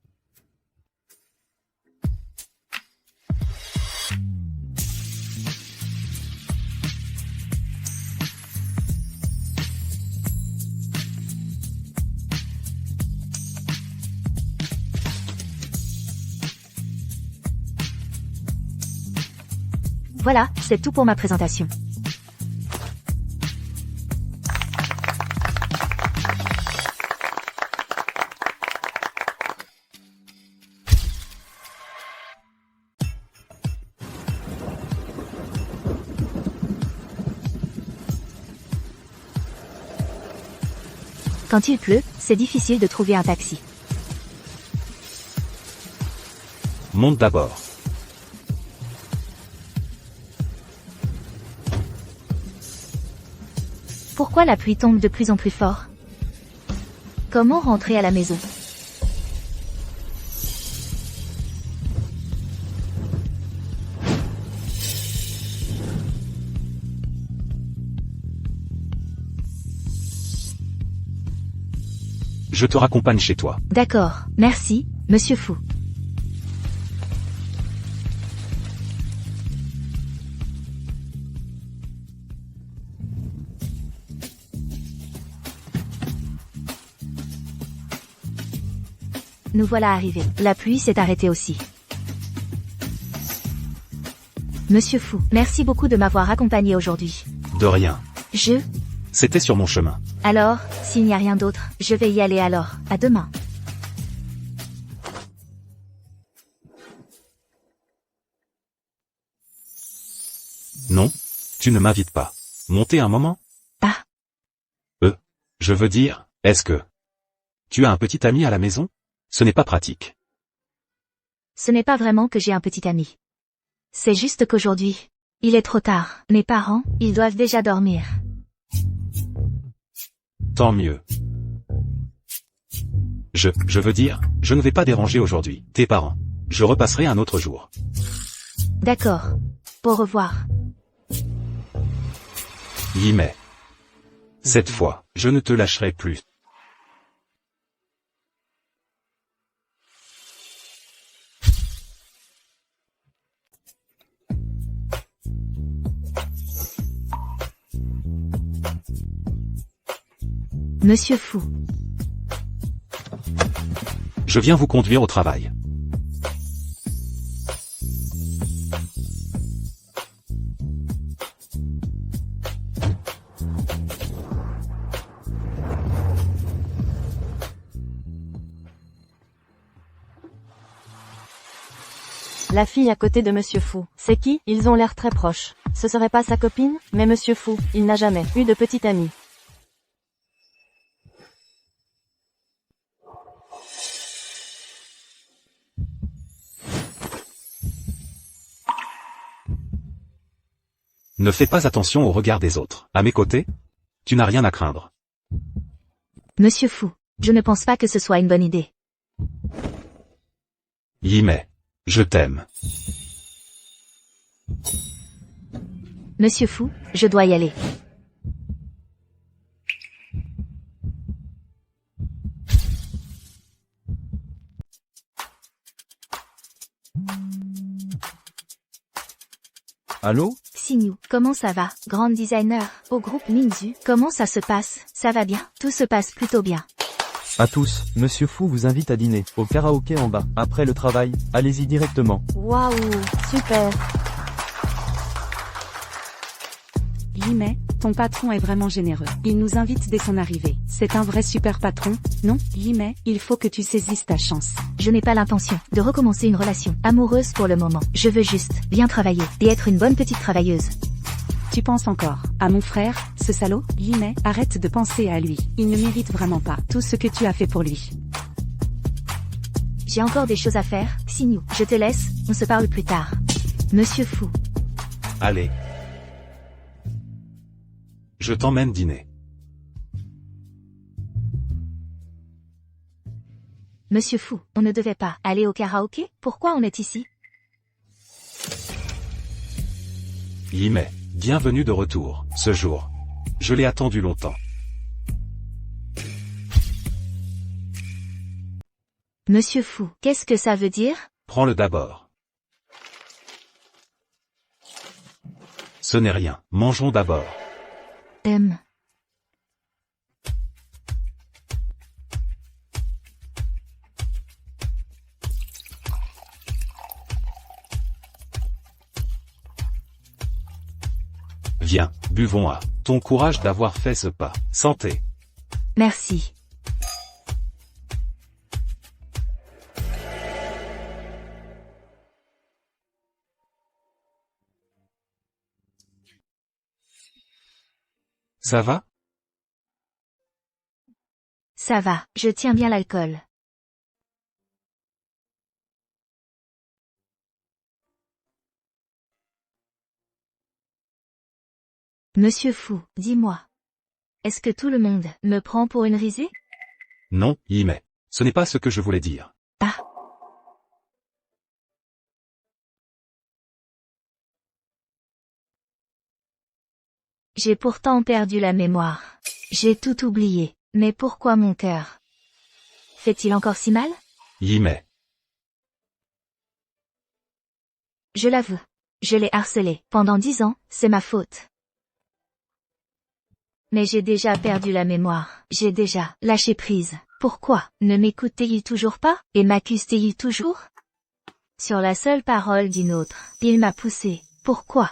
Voilà, c'est tout pour ma présentation. Quand il pleut, c'est difficile de trouver un taxi. Monte d'abord. Pourquoi la pluie tombe de plus en plus fort? Comment rentrer à la maison? Je te raccompagne chez toi. D'accord, merci, Monsieur Fou. Nous voilà arrivés. La pluie s'est arrêtée aussi. Monsieur Fou, merci beaucoup de m'avoir accompagné aujourd'hui. De rien. C'était sur mon chemin. Alors, s'il n'y a rien d'autre, je vais y aller alors. À demain. Non, tu ne m'invites pas. Monter un moment? Ah. Je veux dire, est-ce que tu as un petit ami à la maison? Ce n'est pas pratique. Ce n'est pas vraiment que j'ai un petit ami. C'est juste qu'aujourd'hui, il est trop tard. Mes parents, ils doivent déjà dormir. Tant mieux. Je veux dire, je ne vais pas déranger aujourd'hui tes parents. Je repasserai un autre jour. D'accord. Au revoir. Yimei. Cette fois, je ne te lâcherai plus. Monsieur Fou. Je viens vous conduire au travail. La fille à côté de Monsieur Fou, c'est qui? Ils ont l'air très proches. Ce serait pas sa copine? Mais Monsieur Fou, il n'a jamais eu de petite amie. Ne fais pas attention au regard des autres. À mes côtés, tu n'as rien à craindre. Monsieur Fou, je ne pense pas que ce soit une bonne idée. Yimei, je t'aime. Monsieur Fou, je dois y aller. Allô? Xinyu, comment ça va? Grande designer, au groupe Mingzu, comment ça se passe? Ça va bien, tout se passe plutôt bien. À tous, Monsieur Fou vous invite à dîner, au karaoké en bas. Après le travail, allez-y directement. Waouh, super. Yimei, ton patron est vraiment généreux. Il nous invite dès son arrivée. C'est un vrai super patron, non? Yimei, il faut que tu saisisses ta chance. Je n'ai pas l'intention de recommencer une relation amoureuse pour le moment. Je veux juste bien travailler et être une bonne petite travailleuse. Tu penses encore à mon frère, ce salaud? Yimei, arrête de penser à lui. Il ne mérite vraiment pas tout ce que tu as fait pour lui. J'ai encore des choses à faire. Xinyu, je te laisse, on se parle plus tard. Monsieur Fou. Allez. Je t'emmène dîner. Monsieur Fou, on ne devait pas aller au karaoké? Pourquoi on est ici? Yimei, bienvenue de retour. Ce jour, je l'ai attendu longtemps. Monsieur Fou, qu'est-ce que ça veut dire? Prends-le d'abord. Ce n'est rien, mangeons d'abord. Viens, buvons à ton courage d'avoir fait ce pas. Santé. Merci. Ça va? Ça va, je tiens bien l'alcool. Monsieur Fou, dis-moi. Est-ce que tout le monde me prend pour une risée? Non, Yimei. Ce n'est pas ce que je voulais dire. Ah. J'ai pourtant perdu la mémoire. J'ai tout oublié. Mais pourquoi mon cœur? Fait-il encore si mal? Yimei. Je l'avoue. Je l'ai harcelé. Pendant 10 ans, c'est ma faute. Mais j'ai déjà perdu la mémoire. J'ai déjà lâché prise. Pourquoi? Ne m'écoutez-il toujours pas? Et m'accuse-t-il toujours? Sur la seule parole d'une autre, il m'a poussé. Pourquoi?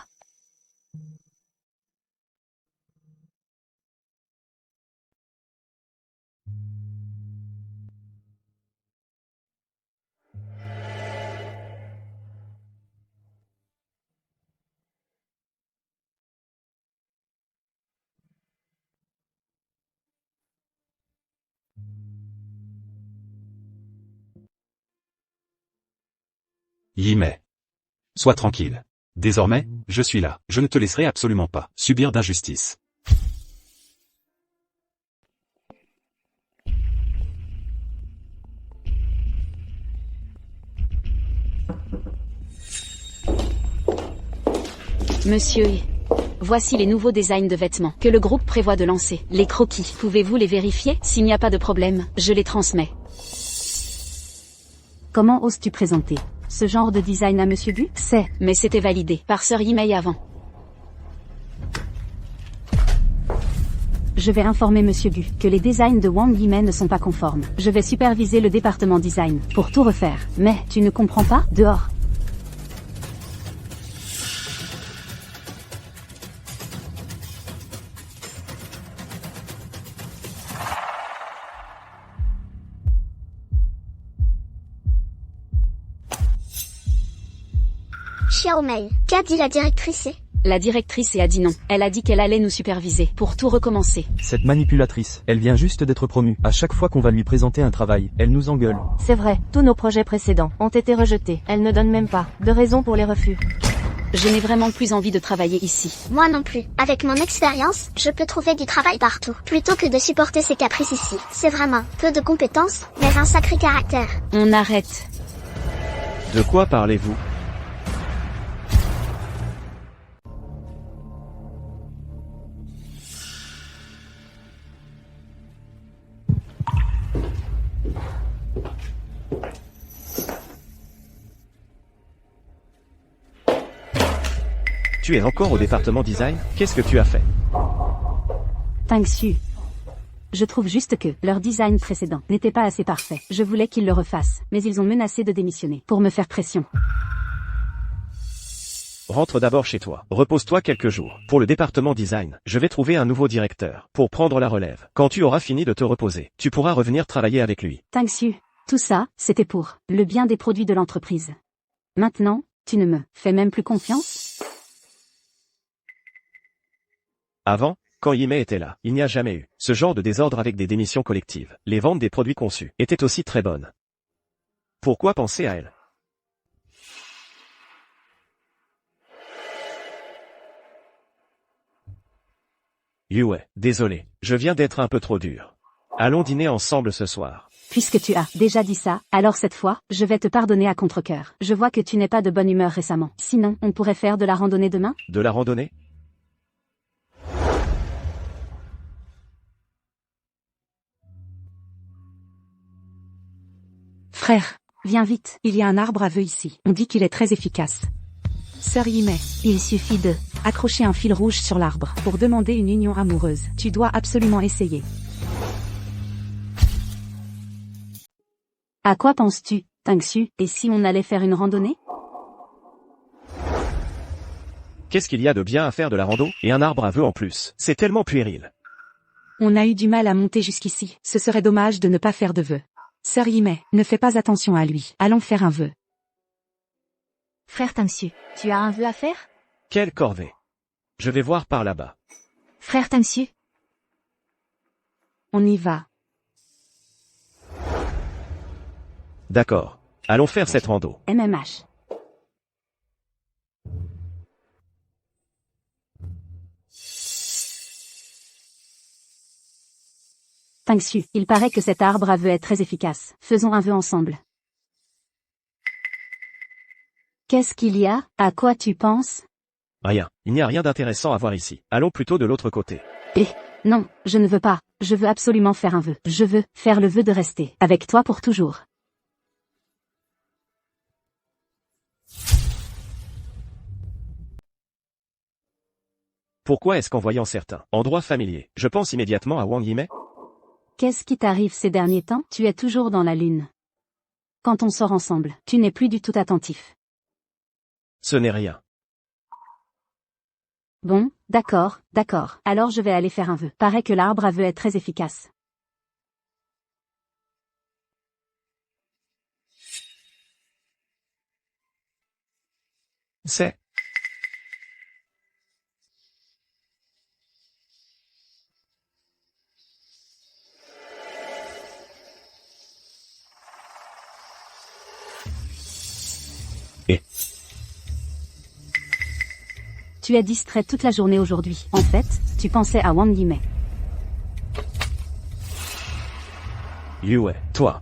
Yimei. Sois tranquille. Désormais, je suis là. Je ne te laisserai absolument pas subir d'injustice. Monsieur, voici les nouveaux designs de vêtements que le groupe prévoit de lancer. Les croquis, pouvez-vous les vérifier? S'il n'y a pas de problème, je les transmets. Comment oses-tu présenter ce genre de design à Monsieur Bu? Mais c'était validé par Sir Yimei avant. Je vais informer Monsieur Gu que les designs de Wang Yimei ne sont pas conformes. Je vais superviser le département design pour tout refaire. Mais, tu ne comprends pas? Dehors. Xiaomei, qu'a dit la directrice? La directrice a dit non. Elle a dit qu'elle allait nous superviser pour tout recommencer. Cette manipulatrice, elle vient juste d'être promue. À chaque fois qu'on va lui présenter un travail, elle nous engueule. C'est vrai, tous nos projets précédents ont été rejetés. Elle ne donne même pas de raison pour les refus. Je n'ai vraiment plus envie de travailler ici. Moi non plus. Avec mon expérience, je peux trouver du travail partout. Plutôt que de supporter ces caprices ici. C'est vraiment peu de compétences, mais un sacré caractère. On arrête. De quoi parlez-vous? Tu es encore au département design? Qu'est-ce que tu as fait? Tang Xu. Je trouve juste que leur design précédent n'était pas assez parfait. Je voulais qu'ils le refassent, mais ils ont menacé de démissionner pour me faire pression. Rentre d'abord chez toi. Repose-toi quelques jours. Pour le département design, je vais trouver un nouveau directeur pour prendre la relève. Quand tu auras fini de te reposer, tu pourras revenir travailler avec lui. Tang Xu. Tout ça, c'était pour le bien des produits de l'entreprise. Maintenant, tu ne me fais même plus confiance? Avant, quand Yimei était là, il n'y a jamais eu ce genre de désordre avec des démissions collectives. Les ventes des produits conçus étaient aussi très bonnes. Pourquoi penser à elle? Yue, désolé, je viens d'être un peu trop dur. Allons dîner ensemble ce soir. Puisque tu as déjà dit ça, alors cette fois, je vais te pardonner à contre-cœur. Je vois que tu n'es pas de bonne humeur récemment. Sinon, on pourrait faire de la randonnée demain? De la randonnée? Frère, viens vite, il y a un arbre à vœux ici. On dit qu'il est très efficace. Sœur Yimei, il suffit de accrocher un fil rouge sur l'arbre pour demander une union amoureuse. Tu dois absolument essayer. À quoi penses-tu, Tang Xu? Et si on allait faire une randonnée? Qu'est-ce qu'il y a de bien à faire de la rando? Et un arbre à vœux en plus. C'est tellement puéril. On a eu du mal à monter jusqu'ici. Ce serait dommage de ne pas faire de vœux. Sœur Yimei, ne fais pas attention à lui. Allons faire un vœu. Frère Tang Xu, tu as un vœu à faire? Quelle corvée. Je vais voir par là-bas. Frère Tang Xu. On y va. D'accord. Allons faire cette rando. MMH. Tang Xu, il paraît que cet arbre à vœux est très efficace. Faisons un vœu ensemble. Qu'est-ce qu'il y a? À quoi tu penses? Rien. Il n'y a rien d'intéressant à voir ici. Allons plutôt de l'autre côté. Non, je ne veux pas. Je veux absolument faire un vœu. Je veux faire le vœu de rester avec toi pour toujours. Pourquoi est-ce qu'en voyant certains endroits familiers, je pense immédiatement à Wang Yimei? Qu'est-ce qui t'arrive ces derniers temps? Tu es toujours dans la lune. Quand on sort ensemble, tu n'es plus du tout attentif. Ce n'est rien. Bon, d'accord. Alors je vais aller faire un vœu. Paraît que l'arbre à vœux est très efficace. C'est... Tu es distrait toute la journée aujourd'hui. En fait, tu pensais à Wang Yimei. Yue, toi.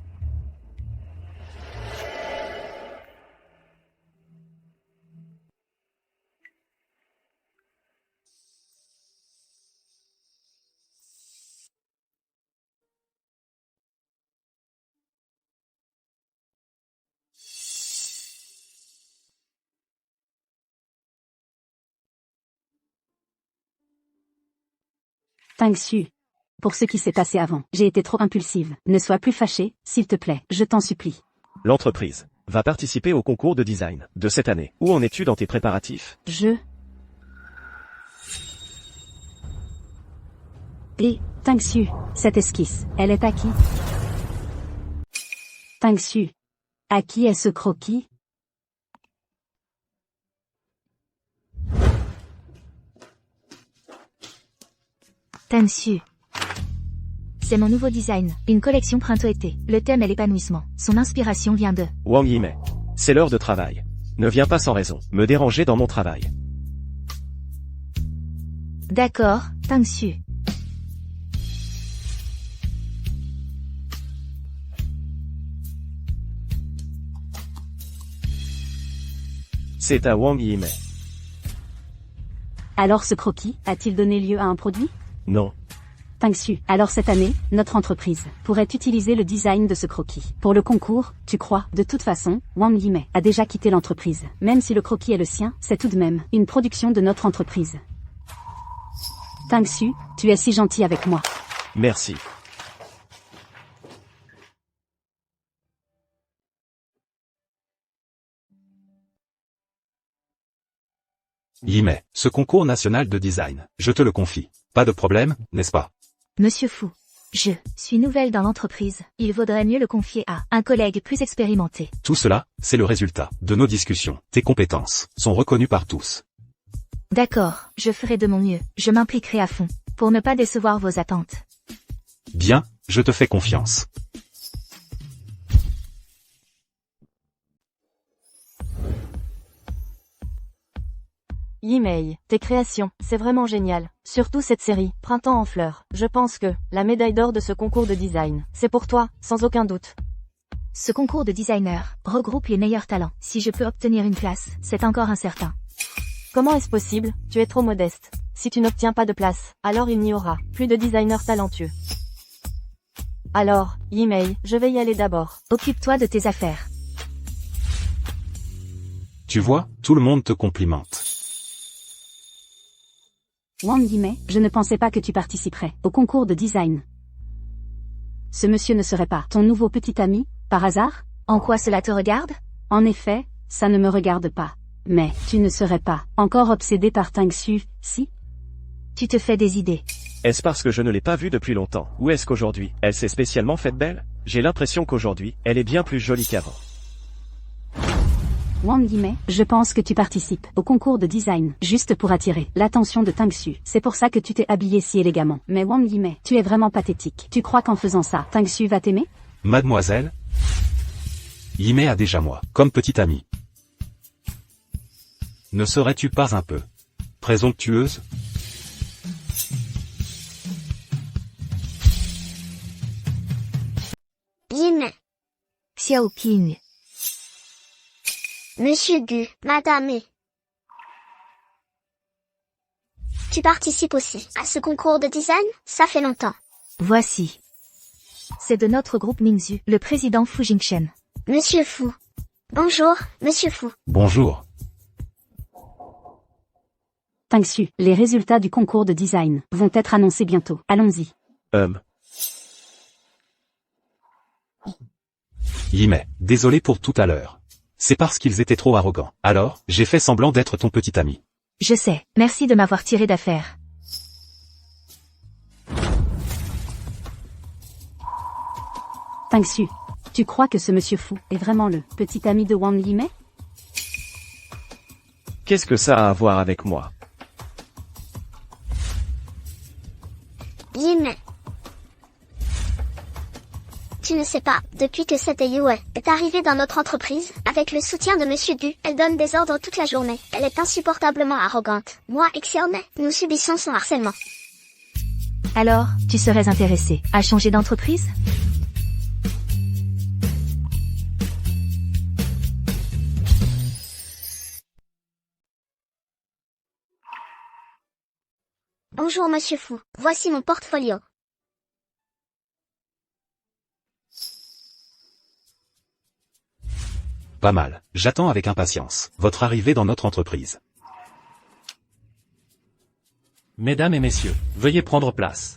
Tang Xu, pour ce qui s'est passé avant. J'ai été trop impulsive. Ne sois plus fâché, s'il te plaît, je t'en supplie. L'entreprise va participer au concours de design de cette année. Où en es-tu dans tes préparatifs? Et, Tangsu, cette esquisse, elle est à qui? Tangsu. À qui est ce croquis? Tangsu. C'est mon nouveau design, une collection printemps-été. Le thème est l'épanouissement. Son inspiration vient de... Wang Yimei. C'est l'heure de travail. Ne viens pas sans raison me déranger dans mon travail. D'accord, Tangsu. C'est à Wang Yimei. Alors ce croquis, a-t-il donné lieu à un produit? Non. Tangsu. Alors cette année, notre entreprise pourrait utiliser le design de ce croquis. Pour le concours, tu crois? De toute façon, Wang Yimei a déjà quitté l'entreprise. Même si le croquis est le sien, c'est tout de même une production de notre entreprise. Tangsu, tu es si gentil avec moi. Merci. Yimei, ce concours national de design, je te le confie. Pas de problème, n'est-ce pas? Monsieur Fu. Je suis nouvelle dans l'entreprise. Il vaudrait mieux le confier à un collègue plus expérimenté. Tout cela, c'est le résultat de nos discussions. Tes compétences sont reconnues par tous. D'accord, je ferai de mon mieux. Je m'impliquerai à fond, pour ne pas décevoir vos attentes. Bien, je te fais confiance. Yimei, tes créations, c'est vraiment génial. Surtout cette série, Printemps en fleurs. Je pense que, la médaille d'or de ce concours de design, c'est pour toi, sans aucun doute. Ce concours de designer regroupe les meilleurs talents. Si je peux obtenir une place, c'est encore incertain. Comment est-ce possible? Tu es trop modeste. Si tu n'obtiens pas de place, alors il n'y aura plus de designers talentueux. Alors, Yimei, je vais y aller d'abord. Occupe-toi de tes affaires. Tu vois, tout le monde te complimente. Wang Yimei, je ne pensais pas que tu participerais au concours de design. Ce monsieur ne serait pas ton nouveau petit ami, par hasard? En quoi cela te regarde? En effet, ça ne me regarde pas. Mais, tu ne serais pas encore obsédé par Tangsu, si? Tu te fais des idées. Est-ce parce que je ne l'ai pas vue depuis longtemps? Ou est-ce qu'aujourd'hui, elle s'est spécialement faite belle? J'ai l'impression qu'aujourd'hui, elle est bien plus jolie qu'avant. Wang Yimei, je pense que tu participes au concours de design, juste pour attirer l'attention de Tangsu. C'est pour ça que tu t'es habillé si élégamment. Mais Wang Yimei, tu es vraiment pathétique. Tu crois qu'en faisant ça, Tangsu va t'aimer? Mademoiselle, Yimei a déjà moi, comme petite amie. Ne serais-tu pas un peu présomptueuse? Yimei. Xiaoping. Monsieur Gu, Madame E. Tu participes aussi à ce concours de design? Ça fait longtemps. Voici. C'est de notre groupe Mingzhu, le président Fu Jingchen. Monsieur Fu. Bonjour, Monsieur Fu. Bonjour. Tangsu, les résultats du concours de design vont être annoncés bientôt. Allons-y. Yimei, désolé pour tout à l'heure. C'est parce qu'ils étaient trop arrogants. Alors, j'ai fait semblant d'être ton petit ami. Je sais, merci de m'avoir tiré d'affaire. Tangsu, tu crois que ce monsieur Fu est vraiment le petit ami de Wang Yimei? Qu'est-ce que ça a à voir avec moi? Yimei. Tu ne sais pas, depuis que cette Yue est arrivée dans notre entreprise, avec le soutien de Monsieur Gu, elle donne des ordres toute la journée. Elle est insupportablement arrogante. Moi et Xiaomei, nous subissons son harcèlement. Alors, tu serais intéressé à changer d'entreprise? Bonjour Monsieur Fu, voici mon portfolio. Pas mal. J'attends avec impatience votre arrivée dans notre entreprise. Mesdames et messieurs, veuillez prendre place.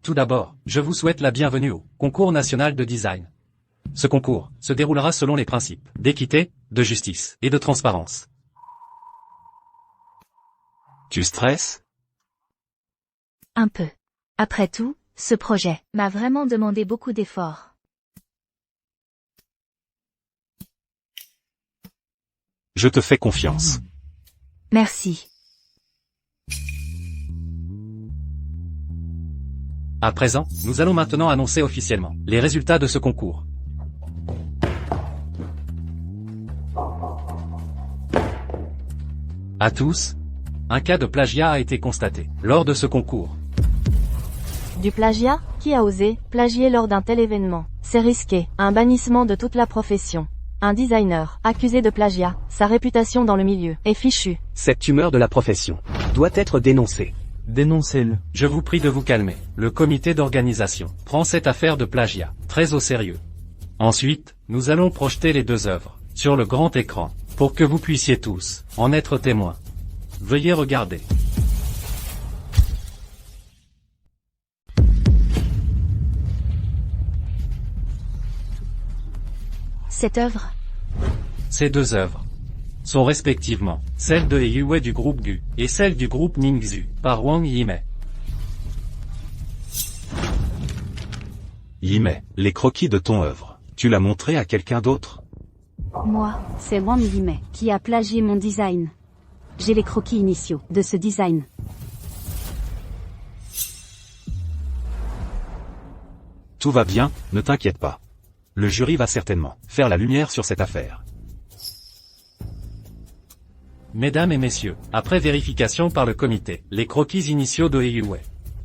Tout d'abord, je vous souhaite la bienvenue au concours national de design. Ce concours se déroulera selon les principes d'équité, de justice et de transparence. Tu stresses? Un peu. Après tout, ce projet m'a vraiment demandé beaucoup d'efforts. Je te fais confiance. Merci. À présent, nous allons maintenant annoncer officiellement les résultats de ce concours. À tous, un cas de plagiat a été constaté lors de ce concours. Du plagiat? Qui a osé plagier lors d'un tel événement? C'est risqué, un bannissement de toute la profession. Un designer, accusé de plagiat, sa réputation dans le milieu, est fichue. Cette tumeur de la profession doit être dénoncée. Dénoncez-le. Je vous prie de vous calmer. Le comité d'organisation prend cette affaire de plagiat très au sérieux. Ensuite, nous allons projeter les deux œuvres sur le grand écran pour que vous puissiez tous en être témoins. Veuillez regarder. Cette œuvre, Ces deux œuvres sont respectivement celle de Yue du groupe Gu et celle du groupe Ningxu par Wang Yimei. Yimei, les croquis de ton œuvre, tu l'as montré à quelqu'un d'autre? Moi, c'est Wang Yimei qui a plagié mon design. J'ai les croquis initiaux de ce design. Tout va bien, ne t'inquiète pas. Le jury va certainement faire la lumière sur cette affaire. Mesdames et messieurs, après vérification par le comité, les croquis initiaux de Yue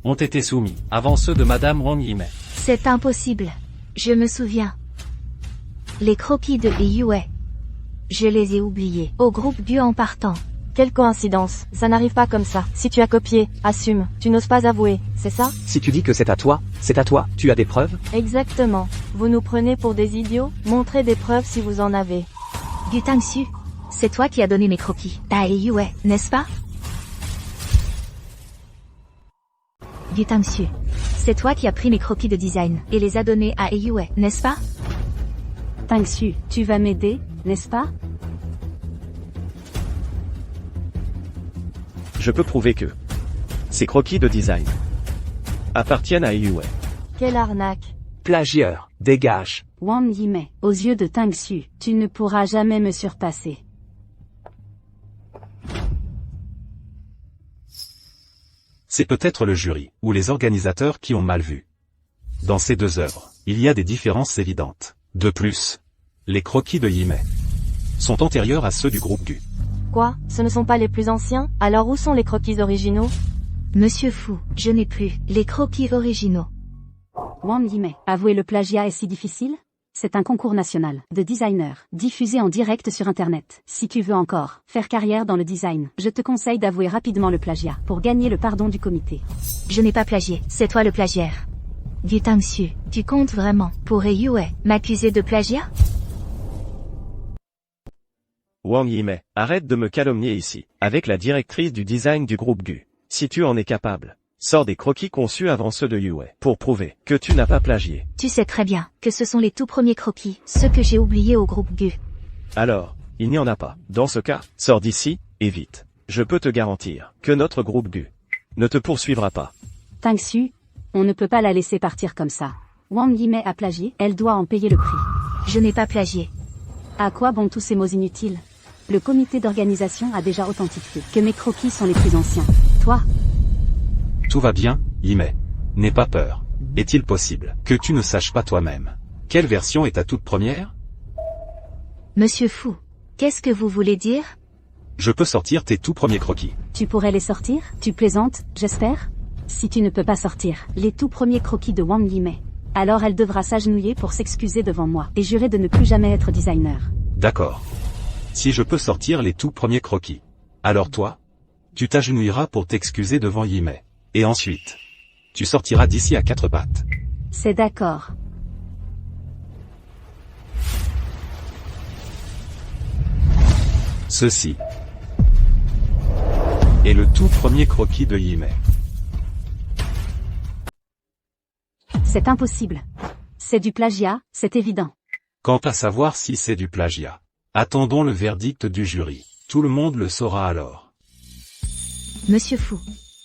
ont été soumis avant ceux de Madame Wang Yimei. c'est impossible. Je me souviens. Les croquis de Yue. Je les ai oubliés au groupe Gu en partant. Quelle coïncidence, ça n'arrive pas comme ça. Si tu as copié, assume, tu n'oses pas avouer, c'est ça? Si tu dis que c'est à toi, tu as des preuves? Exactement. Vous nous prenez pour des idiots? Montrez des preuves si vous en avez. Gu Tangxu, c'est toi qui as donné mes croquis à Yue, n'est-ce pas? Gu Tangxu, c'est toi qui as pris mes croquis de design et les as donnés à Yue, n'est-ce pas? Tangxu, tu vas m'aider, n'est-ce pas? Je peux prouver que ces croquis de design appartiennent à Yue. Quelle arnaque. Plagieur, dégage. Wang Yimei, aux yeux de Tangxu, tu ne pourras jamais me surpasser. C'est peut-être le jury, ou les organisateurs qui ont mal vu. Dans ces deux œuvres, il y a des différences évidentes. De plus, les croquis de Yimei sont antérieurs à ceux du groupe Gu. Quoi? Ce ne sont pas les plus anciens? Alors où sont les croquis originaux? Monsieur Fu, je n'ai plus les croquis originaux. Wang Yimei, avouer le plagiat est si difficile? C'est un concours national de designers, diffusé en direct sur Internet. Si tu veux encore faire carrière dans le design, je te conseille d'avouer rapidement le plagiat pour gagner le pardon du comité. Je n'ai pas plagié, c'est toi le plagiaire. Gu Tangxu, tu comptes vraiment pour Yue m'accuser de plagiat? Wang Yimei, arrête de me calomnier ici, avec la directrice du design du groupe Gu. Si tu en es capable, sors des croquis conçus avant ceux de Yue, pour prouver que tu n'as pas plagié. Tu sais très bien que ce sont les tout premiers croquis, ceux que j'ai oubliés au groupe Gu. Alors, il n'y en a pas. Dans ce cas, sors d'ici, et vite. Je peux te garantir que notre groupe Gu ne te poursuivra pas. Tangxu, on ne peut pas la laisser partir comme ça. Wang Yimei a plagié, elle doit en payer le prix. Je n'ai pas plagié. À quoi bon tous ces mots inutiles? Le comité d'organisation a déjà authentifié que mes croquis sont les plus anciens. Toi? Tout va bien, Yimei. N'aie pas peur. Est-il possible que tu ne saches pas toi-même quelle version est ta toute première? Monsieur Fu, qu'est-ce que vous voulez dire? Je peux sortir tes tout premiers croquis. Tu pourrais les sortir? Tu plaisantes, j'espère? Si tu ne peux pas sortir les tout premiers croquis de Wang Yimei, alors elle devra s'agenouiller pour s'excuser devant moi et jurer de ne plus jamais être designer. D'accord. Si je peux sortir les tout premiers croquis, alors toi, tu t'agenouilleras pour t'excuser devant Yimei. Et ensuite, tu sortiras d'ici à quatre pattes. C'est d'accord. Ceci est le tout premier croquis de Yimei. C'est impossible. C'est du plagiat, c'est évident. Quant à savoir si c'est du plagiat, attendons le verdict du jury. Tout le monde le saura alors. Monsieur Fu,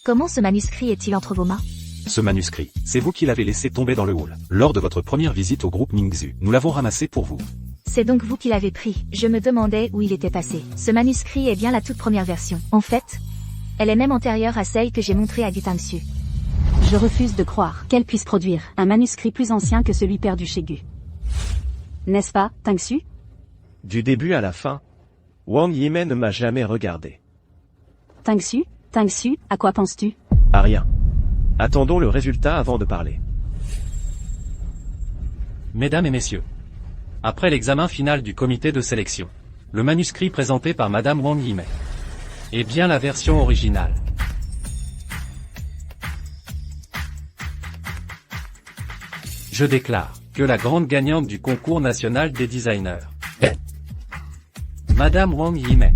comment ce manuscrit est-il entre vos mains? Ce manuscrit, c'est vous qui l'avez laissé tomber dans le hall. Lors de votre première visite au groupe Mingzhu, nous l'avons ramassé pour vous. C'est donc vous qui l'avez pris. Je me demandais où il était passé. Ce manuscrit est bien la toute première version. En fait, elle est même antérieure à celle que j'ai montrée à Gu Tangxu. Je refuse de croire qu'elle puisse produire un manuscrit plus ancien que celui perdu chez Gu. N'est-ce pas, Tangxu? Du début à la fin, Wang Yimei ne m'a jamais regardé. Tangxu, à quoi penses-tu? À rien. Attendons le résultat avant de parler. Mesdames et messieurs, après l'examen final du comité de sélection, le manuscrit présenté par Madame Wang Yimei est bien la version originale. Je déclare que la grande gagnante du concours national des designers est Madame Wang Yimei.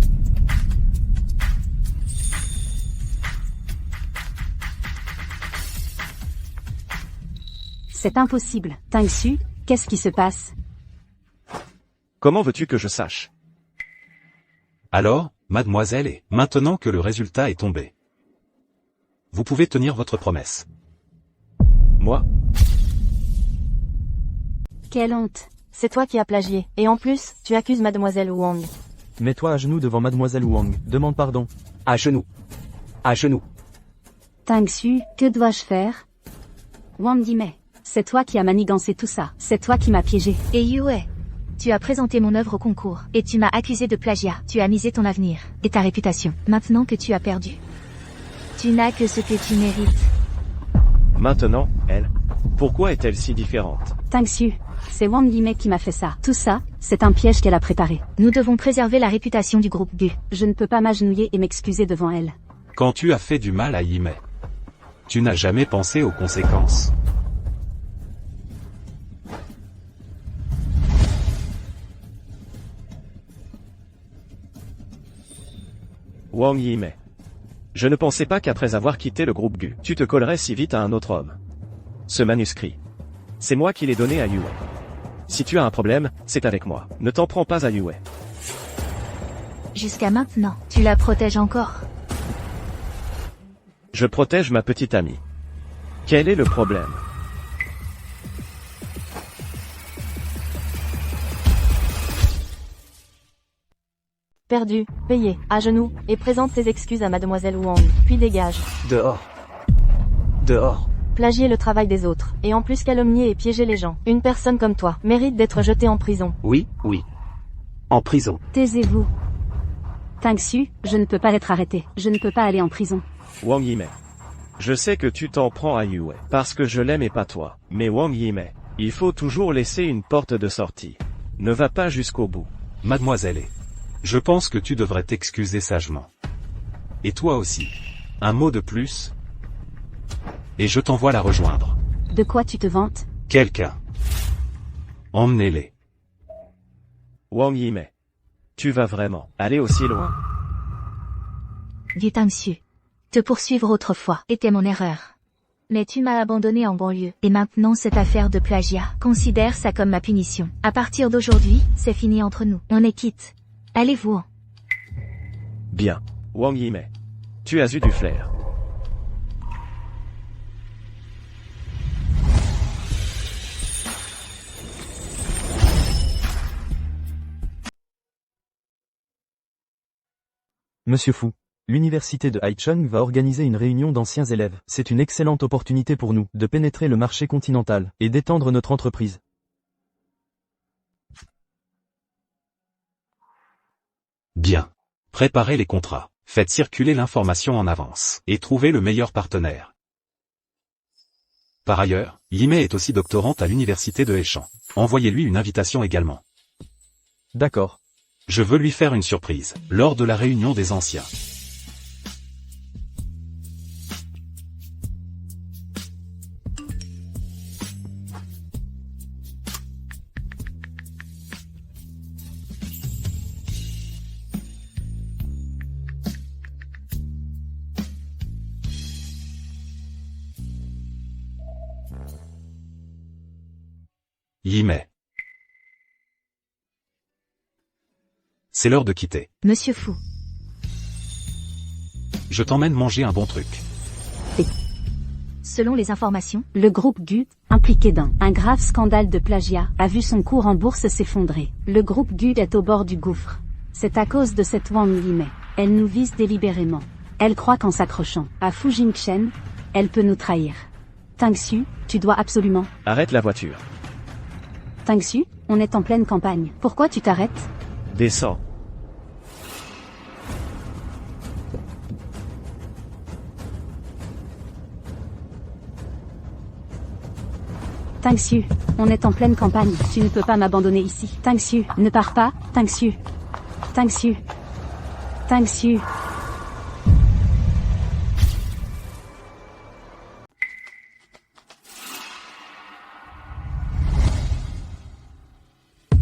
C'est impossible. Tangxu, qu'est-ce qui se passe? Comment veux-tu que je sache? Alors, mademoiselle, et maintenant que le résultat est tombé, vous pouvez tenir votre promesse. Moi? Quelle honte. C'est toi qui as plagié. Et en plus, tu accuses mademoiselle Wang. Mets-toi à genoux devant mademoiselle Wang. Demande pardon. À genoux. À genoux. Tangxu, que dois-je faire? Wang Yimei, c'est toi qui as manigancé tout ça. C'est toi qui m'as piégé. Et Yue, tu as présenté mon œuvre au concours, et tu m'as accusé de plagiat. Tu as misé ton avenir, et ta réputation. Maintenant que tu as perdu, tu n'as que ce que tu mérites. Maintenant, elle, pourquoi est-elle si différente? Tangxu, c'est Wang Yimei qui m'a fait ça. Tout ça, c'est un piège qu'elle a préparé. Nous devons préserver la réputation du groupe Gu. Je ne peux pas m'agenouiller et m'excuser devant elle. Quand tu as fait du mal à Yimei, tu n'as jamais pensé aux conséquences. Wang Yimei. Je ne pensais pas qu'après avoir quitté le groupe Gu, tu te collerais si vite à un autre homme. Ce manuscrit, c'est moi qui l'ai donné à Yue. Si tu as un problème, c'est avec moi. Ne t'en prends pas à Yue. Jusqu'à maintenant, tu la protèges encore. Je protège ma petite amie. Quel est le problème? Perdu, payé, à genoux, et présente tes excuses à mademoiselle Wang, puis dégage. Dehors. Dehors. Plagier le travail des autres, et en plus calomnier et piéger les gens. Une personne comme toi mérite d'être jetée en prison. Oui, oui. En prison. Taisez-vous. Tangxu, je ne peux pas être arrêté. Je ne peux pas aller en prison. Wang Yimei. Je sais que tu t'en prends à Yue, parce que je l'aime et pas toi. Mais Wang Yimei, il faut toujours laisser une porte de sortie. Ne va pas jusqu'au bout. Mademoiselle, je pense que tu devrais t'excuser sagement. Et toi aussi. Un mot de plus, et je t'envoie la rejoindre. De quoi tu te vantes? Quelqu'un. Emmenez-les. Wang Yimei. Tu vas vraiment aller aussi loin? Gu Tangxu. Te poursuivre autrefois était mon erreur. Mais tu m'as abandonné en banlieue. Et maintenant cette affaire de plagiat, considère ça comme ma punition. À partir d'aujourd'hui, c'est fini entre nous. On est quitte. Allez-vous. Bien. Wang Yimei. Tu as eu du flair. Monsieur Fu, l'université de Haicheng va organiser une réunion d'anciens élèves. C'est une excellente opportunité pour nous de pénétrer le marché continental et d'étendre notre entreprise. Bien. Préparez les contrats, faites circuler l'information en avance, et trouvez le meilleur partenaire. Par ailleurs, Yimei est aussi doctorante à l'université de Heishan. Envoyez-lui une invitation également. D'accord. Je veux lui faire une surprise, lors de la réunion des anciens. Yimei. C'est l'heure de quitter. Monsieur Fu. Je t'emmène manger un bon truc. Selon les informations, Le groupe GU, impliqué dans un grave scandale de plagiat, a vu son cours en bourse s'effondrer. Le groupe GU est au bord du gouffre. C'est à cause de cette Wang Yimei. Elle nous vise délibérément. Elle croit qu'en s'accrochant à Fu Jingchen, elle peut nous trahir. Tangxu, tu dois absolument... Arrête la voiture. Tangxu, on est en pleine campagne. Pourquoi tu t'arrêtes? Descends. Tangxu, on est en pleine campagne. Tu ne peux pas m'abandonner ici. Tangxu, ne pars pas. Tangxu. Tangxu. Tangxu.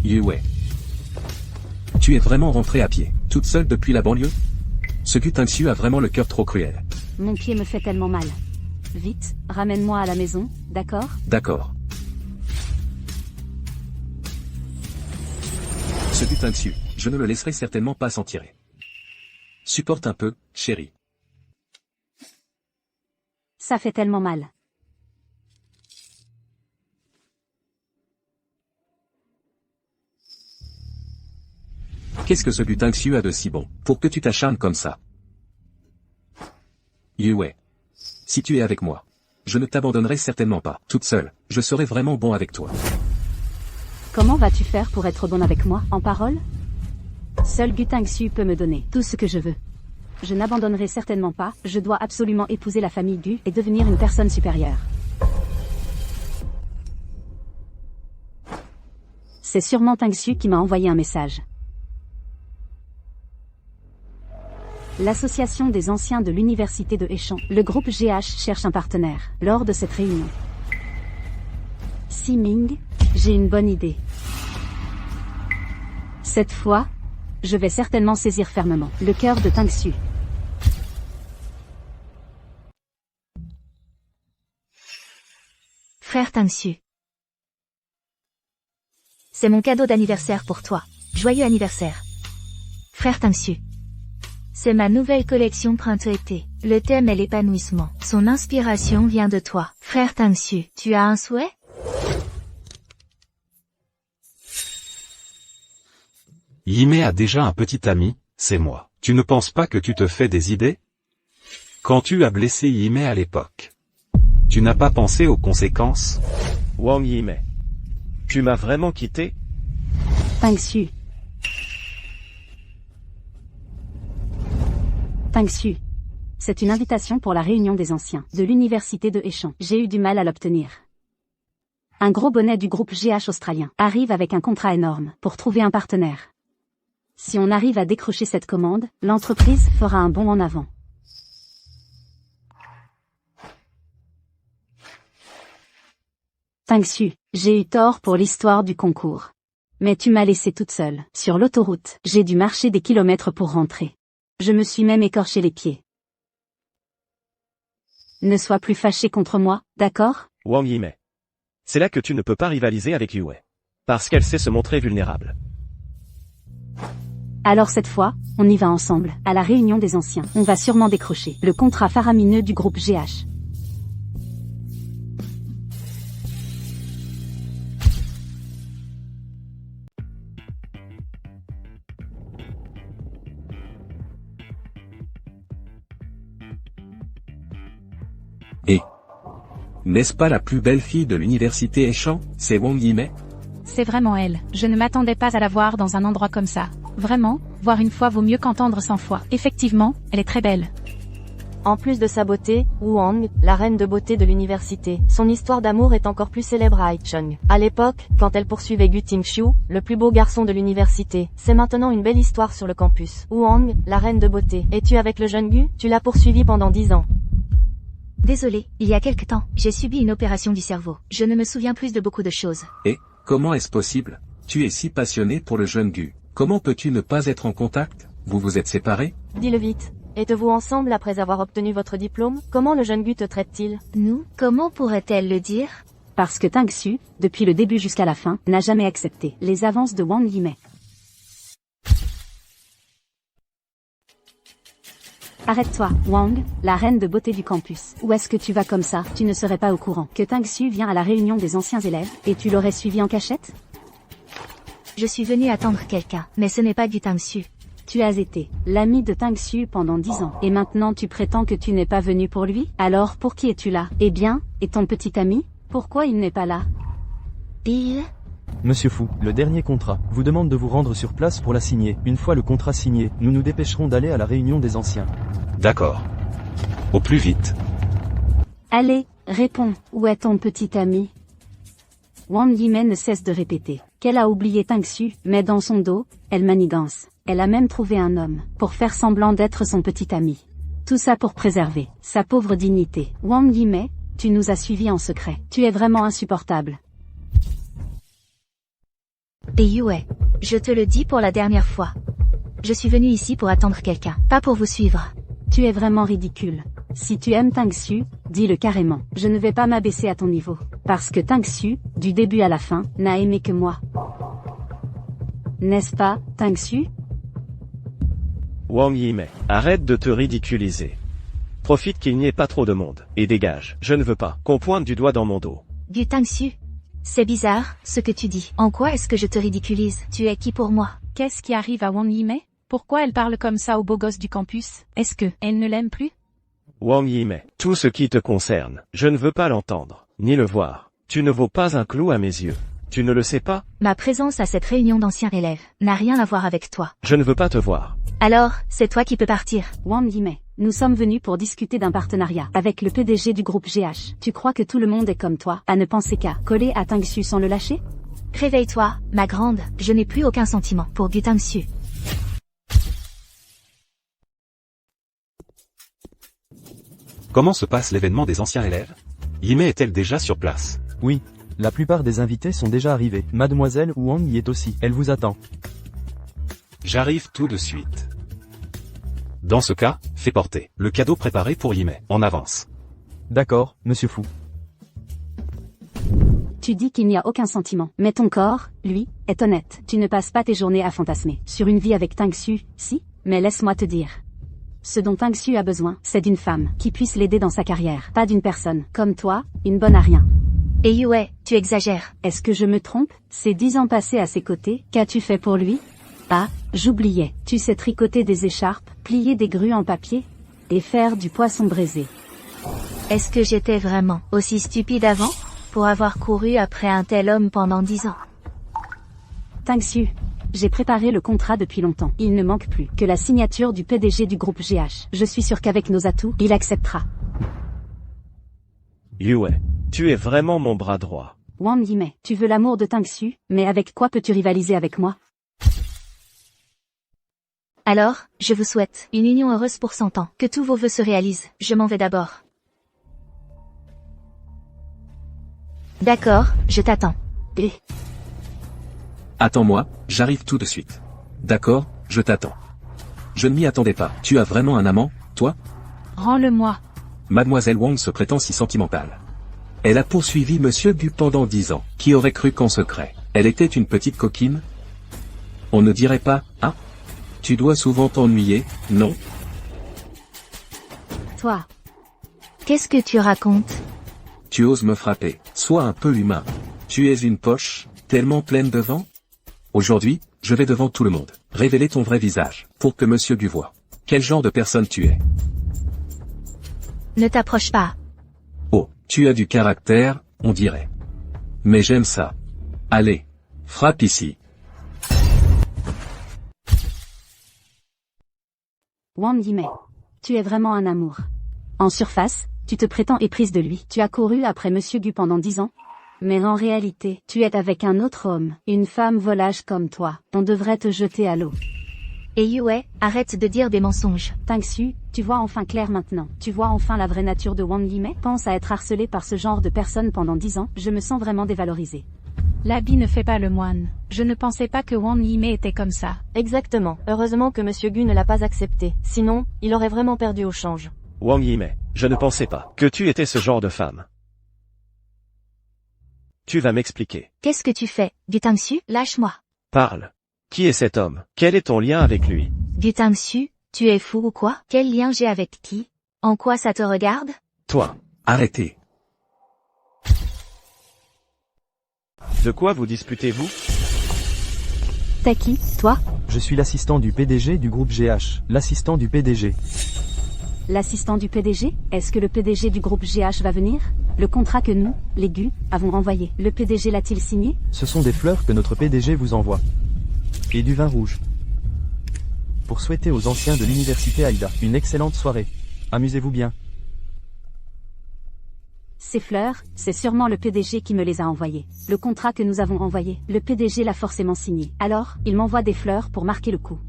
Yue. Tu es vraiment rentrée à pied, toute seule depuis la banlieue? Ce Tangxu a vraiment le cœur trop cruel. Mon pied me fait tellement mal. Vite, ramène-moi à la maison, d'accord? D'accord. Ce Tangxu, je ne le laisserai certainement pas s'en tirer. Supporte un peu, chérie. Ça fait tellement mal. Qu'est-ce que ce Tangxu a de si bon, pour que tu t'acharnes comme ça? Yue. Si tu es avec moi, je ne t'abandonnerai certainement pas, toute seule, je serai vraiment bon avec toi. Comment vas-tu faire pour être bon avec moi, en parole? Seul Gu Tangxu peut me donner tout ce que je veux. Je n'abandonnerai certainement pas, je dois absolument épouser la famille Gu et devenir une personne supérieure. C'est sûrement Tangxu qui m'a envoyé un message. L'association des anciens de l'université de Heishan, le groupe GH cherche un partenaire. Lors de cette réunion, Siming, j'ai une bonne idée. Cette fois, je vais certainement saisir fermement le cœur de Tangxu. Frère Tangxu. C'est mon cadeau d'anniversaire pour toi. Joyeux anniversaire. Frère Tangxu. C'est ma nouvelle collection printemps-été. Le thème est l'épanouissement. Son inspiration vient de toi. Frère Tangxu, tu as un souhait? Yimei a déjà un petit ami, c'est moi. Tu ne penses pas que tu te fais des idées? Quand tu as blessé Yimei à l'époque, tu n'as pas pensé aux conséquences? Wang Yimei. Tu m'as vraiment quitté? Tangxu. Tangxu. C'est une invitation pour la réunion des anciens de l'université de Heishan. J'ai eu du mal à l'obtenir. Un gros bonnet du groupe GH australien arrive avec un contrat énorme pour trouver un partenaire. Si on arrive à décrocher cette commande, l'entreprise fera un bond en avant. Tangxu, j'ai eu tort pour l'histoire du concours. Mais tu m'as laissée toute seule. Sur l'autoroute, j'ai dû marcher des kilomètres pour rentrer. Je me suis même écorché les pieds. Ne sois plus fâché contre moi, d'accord? Wang Yimei. C'est là que tu ne peux pas rivaliser avec Yue. Parce qu'elle sait se montrer vulnérable. Alors cette fois, on y va ensemble, à la réunion des anciens. On va sûrement décrocher le contrat faramineux du groupe GH. Et n'est-ce pas la plus belle fille de l'université Heishan, c'est Wang Yimei? C'est vraiment elle. Je ne m'attendais pas à la voir dans un endroit comme ça. Vraiment, voir une fois vaut mieux qu'entendre 100 fois. Effectivement, elle est très belle. En plus de sa beauté, Wang, la reine de beauté de l'université, son histoire d'amour est encore plus célèbre à Haicheng. À l'époque, quand elle poursuivait Gu Tangxu, le plus beau garçon de l'université, c'est maintenant une belle histoire sur le campus. Wang, la reine de beauté, es-tu avec le jeune Gu? Tu l'as poursuivi pendant 10 ans. Désolé, il y a quelque temps, j'ai subi une opération du cerveau. Je ne me souviens plus de beaucoup de choses. Et, comment est-ce possible? Tu es si passionné pour le jeune Gu. Comment peux-tu ne pas être en contact? Vous vous êtes séparés? Dis-le vite. Êtes-vous ensemble après avoir obtenu votre diplôme? Comment le jeune Gu te traite-t-il? Nous? Comment pourrait-elle le dire? Parce que Tang Xu, depuis le début jusqu'à la fin, n'a jamais accepté les avances de Wang Yimei. Arrête-toi, Wang, la reine de beauté du campus. Où est-ce que tu vas comme ça? Tu ne serais pas au courant que Tang Xu vient à la réunion des anciens élèves, et tu l'aurais suivi en cachette? Je suis venue attendre quelqu'un, mais ce n'est pas du Tang Xu. Tu as été l'ami de Tang Xu pendant 10 ans, et maintenant tu prétends que tu n'es pas venu pour lui? Alors pour qui es-tu là? Eh bien, et ton petit ami? Pourquoi il n'est pas là? Monsieur Fu, le dernier contrat vous demande de vous rendre sur place pour la signer. Une fois le contrat signé, nous nous dépêcherons d'aller à la réunion des anciens. D'accord. Au plus vite. Allez, réponds, où est ton petit ami? Wang Yimei ne cesse de répéter qu'elle a oublié Tang Xu, mais dans son dos, elle manigance. Elle a même trouvé un homme pour faire semblant d'être son petit ami. Tout ça pour préserver sa pauvre dignité. Wang Yimei, tu nous as suivis en secret. Tu es vraiment insupportable. Et Yue, je te le dis pour la dernière fois. Je suis venue ici pour attendre quelqu'un, pas pour vous suivre. Tu es vraiment ridicule. Si tu aimes Tang Xu, dis-le carrément. Je ne vais pas m'abaisser à ton niveau. Parce que Tang Xu, du début à la fin, n'a aimé que moi. N'est-ce pas, Tang Xu? Wang Yimei, arrête de te ridiculiser. Profite qu'il n'y ait pas trop de monde, et dégage. Je ne veux pas qu'on pointe du doigt dans mon dos. Du Tang Xu? C'est bizarre, ce que tu dis. En quoi est-ce que je te ridiculise? Tu es qui pour moi? Qu'est-ce qui arrive à Wang Yimei? Pourquoi elle parle comme ça au beau gosse du campus? Est-ce que elle ne l'aime plus? Wang Yimei, tout ce qui te concerne, je ne veux pas l'entendre, ni le voir. Tu ne vaux pas un clou à mes yeux. Tu ne le sais pas? Ma présence à cette réunion d'anciens élèves n'a rien à voir avec toi. Je ne veux pas te voir. Alors, c'est toi qui peux partir. Wang Yimei, nous sommes venus pour discuter d'un partenariat avec le PDG du groupe GH. Tu crois que tout le monde est comme toi, à ne penser qu'à coller à Tang Xu sans le lâcher? Réveille-toi, ma grande, je n'ai plus aucun sentiment pour du Tang Xu. Comment se passe l'événement des anciens élèves? Yimei est-elle déjà sur place? Oui. La plupart des invités sont déjà arrivés. Mademoiselle Wang y est aussi. Elle vous attend. J'arrive tout de suite. Dans ce cas, fais porter le cadeau préparé pour Yimei, en avance. D'accord, monsieur Fu. Tu dis qu'il n'y a aucun sentiment, mais ton corps, lui, est honnête. Tu ne passes pas tes journées à fantasmer sur une vie avec Tang Xu, si? Mais laisse-moi te dire. Ce dont Tang Xu a besoin, c'est d'une femme qui puisse l'aider dans sa carrière, pas d'une personne comme toi, une bonne à rien. Et Yue, tu exagères. Est-ce que je me trompe? Ces 10 ans passés à ses côtés, qu'as-tu fait pour lui? Ah, j'oubliais. Tu sais tricoter des écharpes, plier des grues en papier, et faire du poisson braisé. Est-ce que j'étais vraiment aussi stupide avant, pour avoir couru après un tel homme pendant 10 ans? Tang Xu, j'ai préparé le contrat depuis longtemps. Il ne manque plus que la signature du PDG du groupe GH. Je suis sûr qu'avec nos atouts, il acceptera. Yue, tu es vraiment mon bras droit. Wang Yimei, tu veux l'amour de Tang Xu, mais avec quoi peux-tu rivaliser avec moi? Alors, je vous souhaite une union heureuse pour 100 ans. Que tous vos vœux se réalisent. Je m'en vais d'abord. D'accord, je t'attends. Et... Attends-moi, j'arrive tout de suite. D'accord, je t'attends. Je ne m'y attendais pas. Tu as vraiment un amant, toi? Rends-le-moi. Mademoiselle Wang se prétend si sentimentale. Elle a poursuivi Monsieur Gu pendant 10 ans. Qui aurait cru qu'en secret, elle était une petite coquine? On ne dirait pas, hein? Tu dois souvent t'ennuyer, non? Toi. Qu'est-ce que tu racontes? Tu oses me frapper. Sois un peu humain. Tu es une poche, tellement pleine de vent? Aujourd'hui, je vais devant tout le monde révéler ton vrai visage, pour que Monsieur Gu voie. Quel genre de personne tu es? Ne t'approche pas. Oh, tu as du caractère, on dirait. Mais j'aime ça. Allez, frappe ici. Wang Yimei, tu es vraiment un amour. En surface, tu te prétends éprise de lui. Tu as couru après Monsieur Gu pendant 10 ans. Mais en réalité, tu es avec un autre homme, une femme volage comme toi. On devrait te jeter à l'eau. Et Yue, arrête de dire des mensonges. Tang Xu, tu vois enfin clair maintenant. Tu vois enfin la vraie nature de Wang Yimei. Pense à être harcelé par ce genre de personnes pendant 10 ans. Je me sens vraiment dévalorisée. L'habit ne fait pas le moine. Je ne pensais pas que Wang Yimei était comme ça. Exactement. Heureusement que Monsieur Gu ne l'a pas accepté. Sinon, il aurait vraiment perdu au change. Wang Yimei, je ne pensais pas que tu étais ce genre de femme. Tu vas m'expliquer. Qu'est-ce que tu fais, du Tangsu? Lâche-moi. Parle. Qui est cet homme? Quel est ton lien avec lui? Du Tangsu, tu es fou ou quoi? Quel lien j'ai avec qui? En quoi ça te regarde? Toi. Arrêtez. De quoi vous disputez-vous? T'es qui, toi? Je suis l'assistant du PDG du groupe GH. L'assistant du PDG. L'assistant du PDG? Est-ce que le PDG du groupe GH va venir? Le contrat que nous, les GU, avons renvoyé, le PDG l'a-t-il signé? Ce sont des fleurs que notre PDG vous envoie. Et du vin rouge. Pour souhaiter aux anciens de l'université Aïda une excellente soirée. Amusez-vous bien. Ces fleurs, c'est sûrement le PDG qui me les a envoyées. Le contrat que nous avons renvoyé, le PDG l'a forcément signé. Alors, il m'envoie des fleurs pour marquer le coup.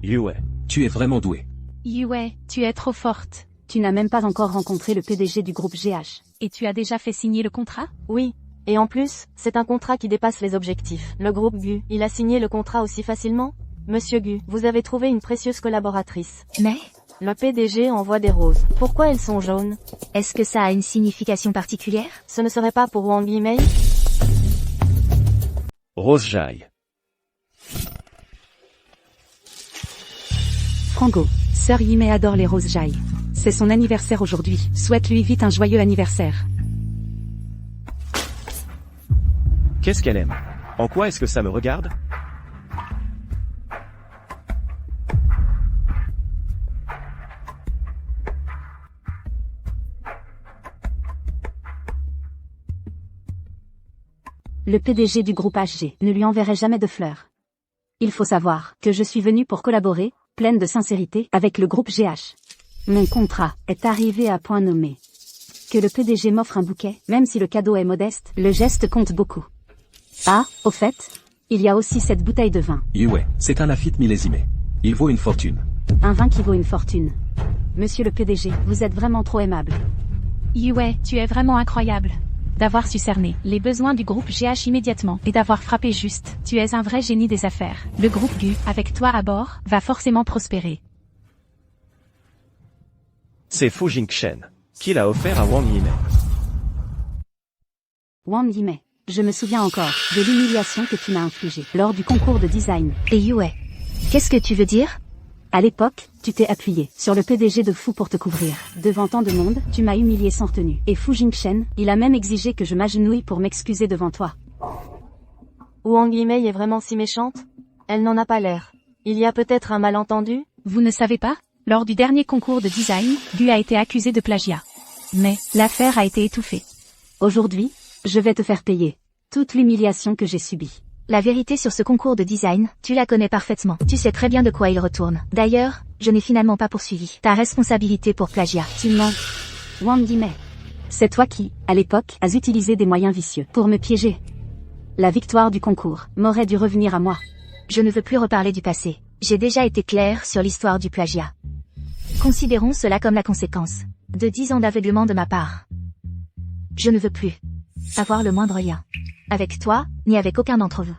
Yue. Tu es vraiment doué. Yue, tu es trop forte. Tu n'as même pas encore rencontré le PDG du groupe GH. Et tu as déjà fait signer le contrat? Oui. Et en plus, c'est un contrat qui dépasse les objectifs. Le groupe GU, il a signé le contrat aussi facilement? Monsieur GU, vous avez trouvé une précieuse collaboratrice. Mais? Le PDG envoie des roses. Pourquoi elles sont jaunes? Est-ce que ça a une signification particulière? Ce ne serait pas pour Wang Yimei? Rose Jai. Frango, sœur Yimei adore les roses Jai. C'est son anniversaire aujourd'hui. Souhaite-lui vite un joyeux anniversaire. Qu'est-ce qu'elle aime? En quoi est-ce que ça me regarde? Le PDG du groupe HG ne lui enverrait jamais de fleurs. Il faut savoir que je suis venue pour collaborer, pleine de sincérité, avec le groupe GH. Mon contrat est arrivé à point nommé. Que le PDG m'offre un bouquet, même si le cadeau est modeste, le geste compte beaucoup. Ah, au fait, il y a aussi cette bouteille de vin. Yue, c'est un Lafite millésimé. Il vaut une fortune. Un vin qui vaut une fortune. Monsieur le PDG, vous êtes vraiment trop aimable. Yue, tu es vraiment incroyable. D'avoir su cerner les besoins du groupe GH immédiatement et d'avoir frappé juste. Tu es un vrai génie des affaires. Le groupe GU, avec toi à bord, va forcément prospérer. C'est Fu Jingchen, qui l'a offert à Wang Yimei. Wang Yimei, je me souviens encore de l'humiliation que tu m'as infligée lors du concours de design. Et Yue, qu'est-ce que tu veux dire? À l'époque, tu t'es appuyé sur le PDG de Fu pour te couvrir. Devant tant de monde, tu m'as humilié sans retenue. Et Fu Jingchen, il a même exigé que je m'agenouille pour m'excuser devant toi. Wang Yimei est vraiment si méchante? Elle n'en a pas l'air. Il y a peut-être un malentendu? Vous ne savez pas? Lors du dernier concours de design, GU a été accusé de plagiat. Mais, l'affaire a été étouffée. Aujourd'hui, je vais te faire payer toute l'humiliation que j'ai subie. La vérité sur ce concours de design, tu la connais parfaitement. Tu sais très bien de quoi il retourne. D'ailleurs, je n'ai finalement pas poursuivi ta responsabilité pour plagiat. Tu mens. Wang Yimei. C'est toi qui, à l'époque, as utilisé des moyens vicieux pour me piéger. La victoire du concours m'aurait dû revenir à moi. Je ne veux plus reparler du passé. J'ai déjà été clair sur l'histoire du plagiat. Considérons cela comme la conséquence de 10 ans d'aveuglement de ma part. Je ne veux plus avoir le moindre lien avec toi, ni avec aucun d'entre vous.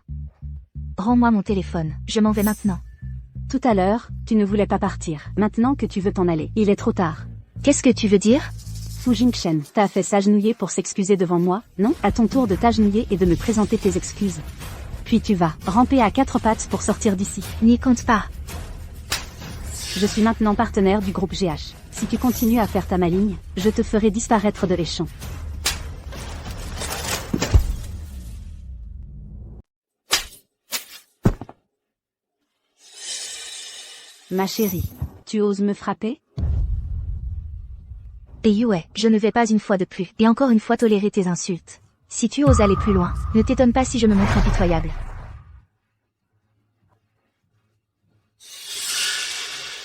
Rends-moi mon téléphone, je m'en vais maintenant. Tout à l'heure, tu ne voulais pas partir. Maintenant que tu veux t'en aller, il est trop tard. Qu'est-ce que tu veux dire? Fu Jingchen t'a fait s'agenouiller pour s'excuser devant moi, non? À ton tour de t'agenouiller et de me présenter tes excuses. Puis tu vas ramper à 4 pattes pour sortir d'ici. N'y compte pas. Je suis maintenant partenaire du groupe GH. Si tu continues à faire ta maligne, je te ferai disparaître de l'échelon. Ma chérie, tu oses me frapper? Et Yue, je ne vais pas une fois de plus, et encore une fois tolérer tes insultes. Si tu oses aller plus loin, ne t'étonne pas si je me montre impitoyable.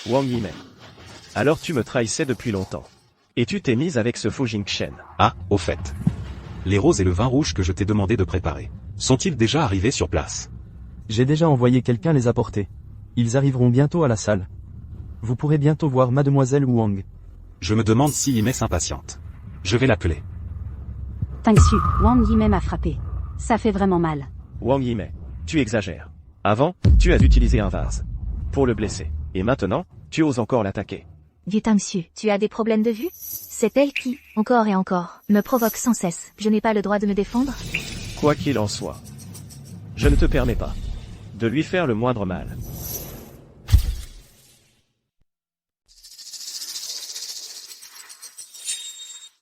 Wang Yimei. Alors tu me trahissais depuis longtemps. Et tu t'es mise avec ce Fu Jingchen. Ah, au fait. Les roses et le vin rouge que je t'ai demandé de préparer, sont-ils déjà arrivés sur place? J'ai déjà envoyé quelqu'un les apporter. Ils arriveront bientôt à la salle. Vous pourrez bientôt voir Mademoiselle Wang. Je me demande si Yimei s'impatiente. Je vais l'appeler. Tangsu, Wang Yimei m'a frappé. Ça fait vraiment mal. Wang Yimei, tu exagères. Avant, tu as utilisé un vase pour le blesser. Et maintenant, tu oses encore l'attaquer. Du Tangsu, tu as des problèmes de vue? C'est elle qui, encore et encore, me provoque sans cesse. Je n'ai pas le droit de me défendre? Quoi qu'il en soit, je ne te permets pas de lui faire le moindre mal.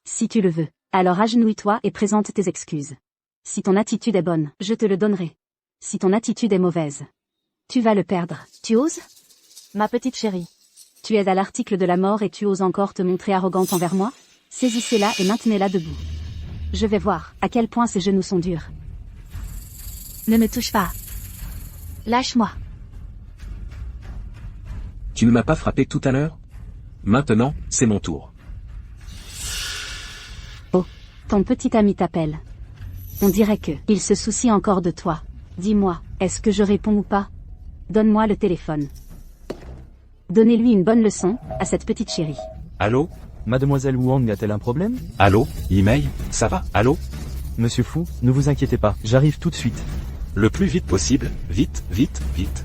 Si tu le veux, alors agenouille-toi et présente tes excuses. Si ton attitude est bonne, je te le donnerai. Si ton attitude est mauvaise, tu vas le perdre. Tu oses? Ma petite chérie. Tu es à l'article de la mort et tu oses encore te montrer arrogante envers moi? Saisissez-la et maintenez-la debout. Je vais voir à quel point ses genoux sont durs. Ne me touche pas. Lâche-moi. Tu ne m'as pas frappé tout à l'heure? Maintenant, c'est mon tour. Oh, ton petit ami t'appelle. On dirait que il se soucie encore de toi. Dis-moi, est-ce que je réponds ou pas? Donne-moi le téléphone. Donnez-lui une bonne leçon, à cette petite chérie. Allô? Mademoiselle Wang a-t-elle un problème? Allô? Email? Ça va? Allô? Monsieur Fu, ne vous inquiétez pas, j'arrive tout de suite. Le plus vite possible, vite, vite, vite.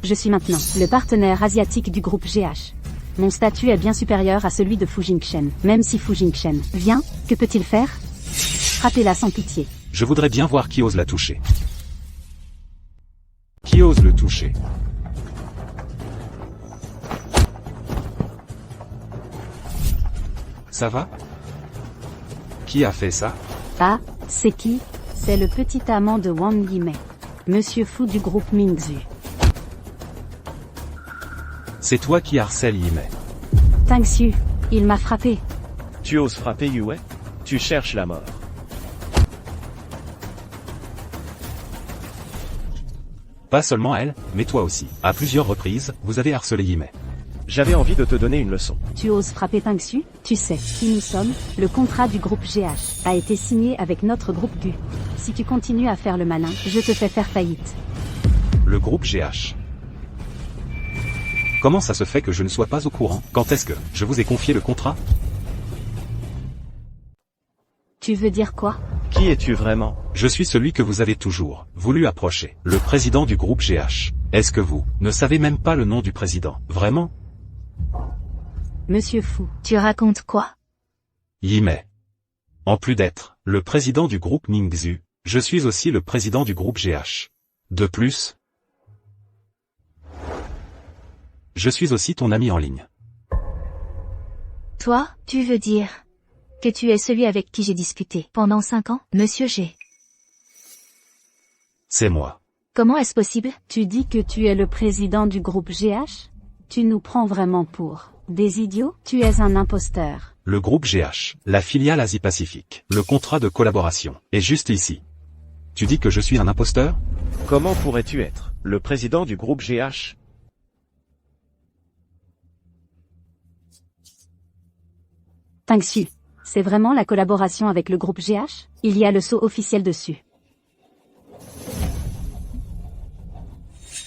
Je suis maintenant le partenaire asiatique du groupe GH. Mon statut est bien supérieur à celui de Fu Jingchen. Même si Fu Jingchen vient, que peut-il faire? Frappez-la sans pitié. Je voudrais bien voir qui ose la toucher. Qui ose le toucher? Ça va? Qui a fait ça? Ah, c'est qui? C'est le petit amant de Wang Yimei. Monsieur Fu du groupe Mingzhu. C'est toi qui harcèle Yimei. Tang Xu, il m'a frappé. Tu oses frapper Yue? Tu cherches la mort. Pas seulement elle, mais toi aussi. À plusieurs reprises, vous avez harcelé Yimei. J'avais envie de te donner une leçon. Tu oses frapper Tang Xu? Tu sais qui nous sommes? Le contrat du groupe GH a été signé avec notre groupe GU. Si tu continues à faire le malin, je te fais faire faillite. Le groupe GH. Comment ça se fait que je ne sois pas au courant? Quand est-ce que je vous ai confié le contrat? Tu veux dire quoi? Qui es-tu vraiment? Je suis celui que vous avez toujours voulu approcher. Le président du groupe GH. Est-ce que vous ne savez même pas le nom du président? Vraiment? Monsieur Fu. Tu racontes quoi? Yimei. En plus d'être le président du groupe Mingzhu, je suis aussi le président du groupe GH. De plus, je suis aussi ton ami en ligne. Toi, tu veux dire que tu es celui avec qui j'ai discuté pendant 5 ans, Monsieur G? C'est moi. Comment est-ce possible? Tu dis que tu es le président du groupe GH? Tu nous prends vraiment pour des idiots? Tu es un imposteur. Le groupe GH, la filiale Asie-Pacifique, le contrat de collaboration, est juste ici. Tu dis que je suis un imposteur? Comment pourrais-tu être le président du groupe GH? Tang Xu, c'est vraiment la collaboration avec le groupe GH? Il y a le sceau officiel dessus.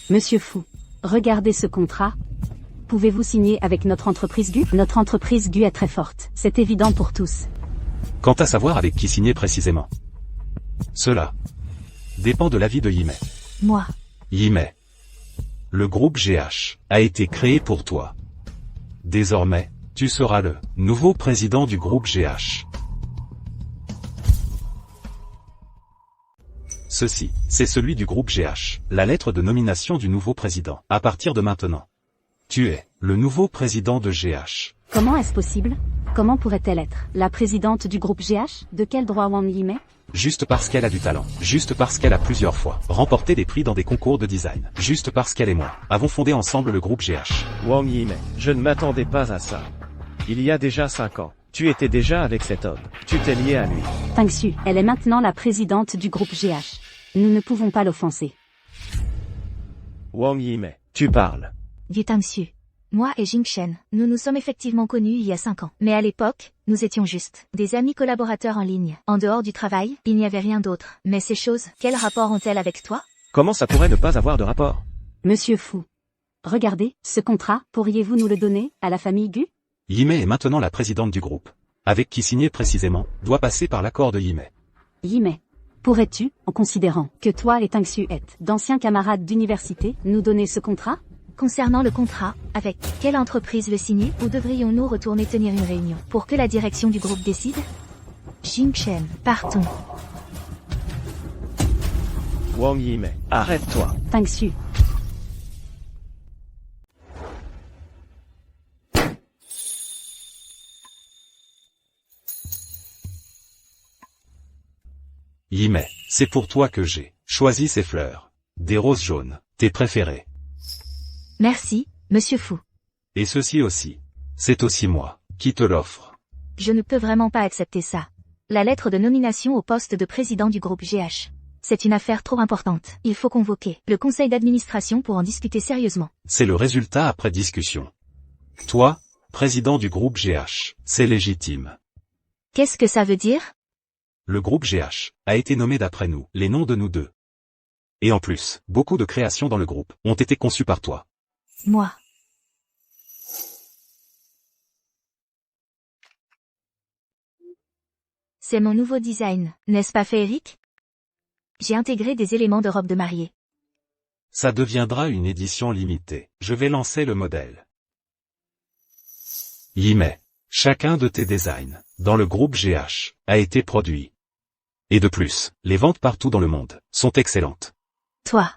Monsieur Fu, regardez ce contrat. Pouvez-vous signer avec notre entreprise GU? Notre entreprise GU est très forte, c'est évident pour tous. Quant à savoir avec qui signer précisément, cela dépend de l'avis de Yimei. Moi. Yimei. Le groupe GH a été créé pour toi. Désormais, tu seras le nouveau président du groupe GH. Ceci, c'est celui du groupe GH, la lettre de nomination du nouveau président. À partir de maintenant, tu es le nouveau président de GH. Comment est-ce possible? Comment pourrait-elle être la présidente du groupe GH? De quel droit Wang Yimei? Juste parce qu'elle a du talent. Juste parce qu'elle a plusieurs fois remporté des prix dans des concours de design. Juste parce qu'elle et moi avons fondé ensemble le groupe GH. Wang Yimei, je ne m'attendais pas à ça. Il y a déjà 5 ans, tu étais déjà avec cet homme. Tu t'es lié à lui. Tang Xu, elle est maintenant la présidente du groupe GH. Nous ne pouvons pas l'offenser. Wang Yimei, tu parles. Du Tang Xu. Moi et Jingchen, nous nous sommes effectivement connus il y a 5 ans. Mais à l'époque, nous étions juste des amis collaborateurs en ligne. En dehors du travail, il n'y avait rien d'autre. Mais ces choses, quel rapport ont-elles avec toi? Comment ça pourrait ne pas avoir de rapport? Monsieur Fu. Regardez, ce contrat, pourriez-vous nous le donner, à la famille GU? Yimei est maintenant la présidente du groupe. Avec qui signer précisément, doit passer par l'accord de Yimei. Yimei. Pourrais-tu, en considérant que toi et Tang Xu êtes d'anciens camarades d'université, nous donner ce contrat? Concernant le contrat, avec quelle entreprise le signer ou devrions-nous retourner tenir une réunion pour que la direction du groupe décide? Jingchen, partons. Wang Yimei, arrête-toi. Tang Xu. Yimei, c'est pour toi que j'ai choisi ces fleurs. Des roses jaunes, tes préférées. Merci, monsieur Fu. Et ceci aussi. C'est aussi moi qui te l'offre. Je ne peux vraiment pas accepter ça. La lettre de nomination au poste de président du groupe GH. C'est une affaire trop importante. Il faut convoquer le conseil d'administration pour en discuter sérieusement. C'est le résultat après discussion. Toi, président du groupe GH, c'est légitime. Qu'est-ce que ça veut dire? Le groupe GH a été nommé d'après nous, les noms de nous deux. Et en plus, beaucoup de créations dans le groupe ont été conçues par toi. Moi. C'est mon nouveau design, n'est-ce pas féerique? J'ai intégré des éléments de robe de mariée. Ça deviendra une édition limitée. Je vais lancer le modèle. Yimei, chacun de tes designs, dans le groupe GH, a été produit. Et de plus, les ventes partout dans le monde sont excellentes. Toi.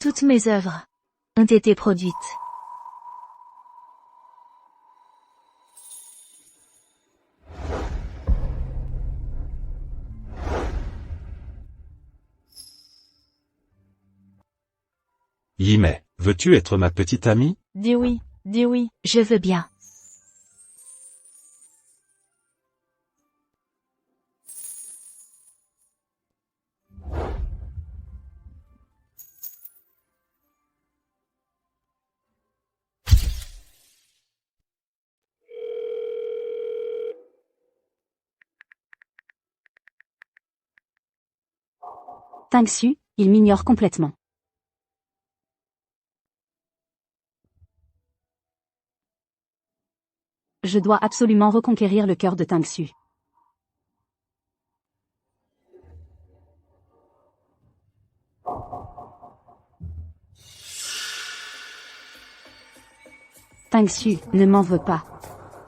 Toutes mes œuvres ont été produites. Yimei, veux-tu être ma petite amie? Dis oui, dis oui. Je veux bien. Tang Xu, il m'ignore complètement. Je dois absolument reconquérir le cœur de Tang Xu. Tang Xu, ne m'en veux pas.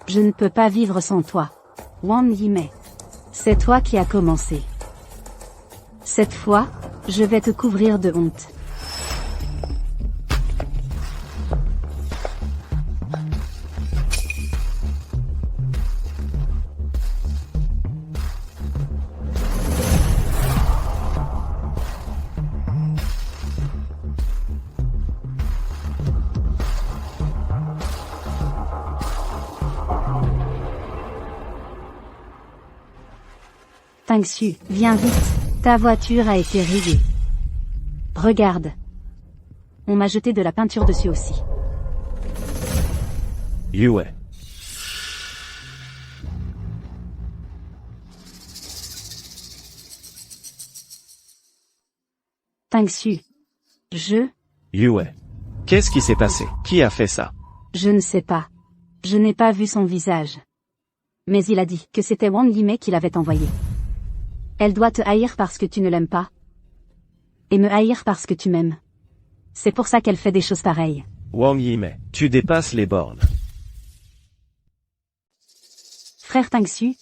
Je ne peux pas vivre sans toi. Wang Yimei. C'est toi qui as commencé. Cette fois, je vais te couvrir de honte. Tang Xu, viens vite. Ta voiture a été rayée. Regarde. On m'a jeté de la peinture dessus aussi. Yue. Tang Xu. Yue. Qu'est-ce qui s'est passé? Qui a fait ça? Je ne sais pas. Je n'ai pas vu son visage. Mais il a dit que c'était Wang Yimei qui l'avait envoyé. Elle doit te haïr parce que tu ne l'aimes pas. Et me haïr parce que tu m'aimes. C'est pour ça qu'elle fait des choses pareilles. Wang Yimei, tu dépasses les bornes. Frère Tang Xu.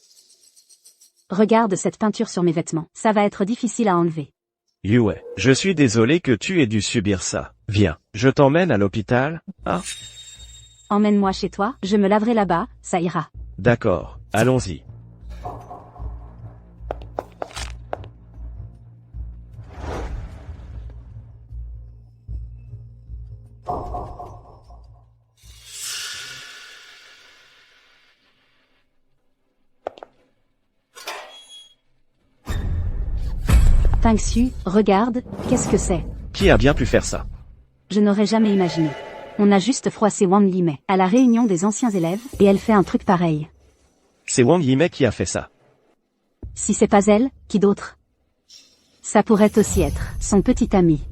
Regarde cette peinture sur mes vêtements. Ça va être difficile à enlever. Yue, je suis désolé que tu aies dû subir ça. Viens, je t'emmène à l'hôpital, hein? Emmène-moi chez toi, je me laverai là-bas, ça ira. D'accord, allons-y. Tang Xu, regarde, qu'est-ce que c'est? Qui a bien pu faire ça? Je n'aurais jamais imaginé. On a juste froissé Wang Yimei à la réunion des anciens élèves, et elle fait un truc pareil. C'est Wang Yimei qui a fait ça. Si c'est pas elle, qui d'autre? Ça pourrait aussi être son petit ami.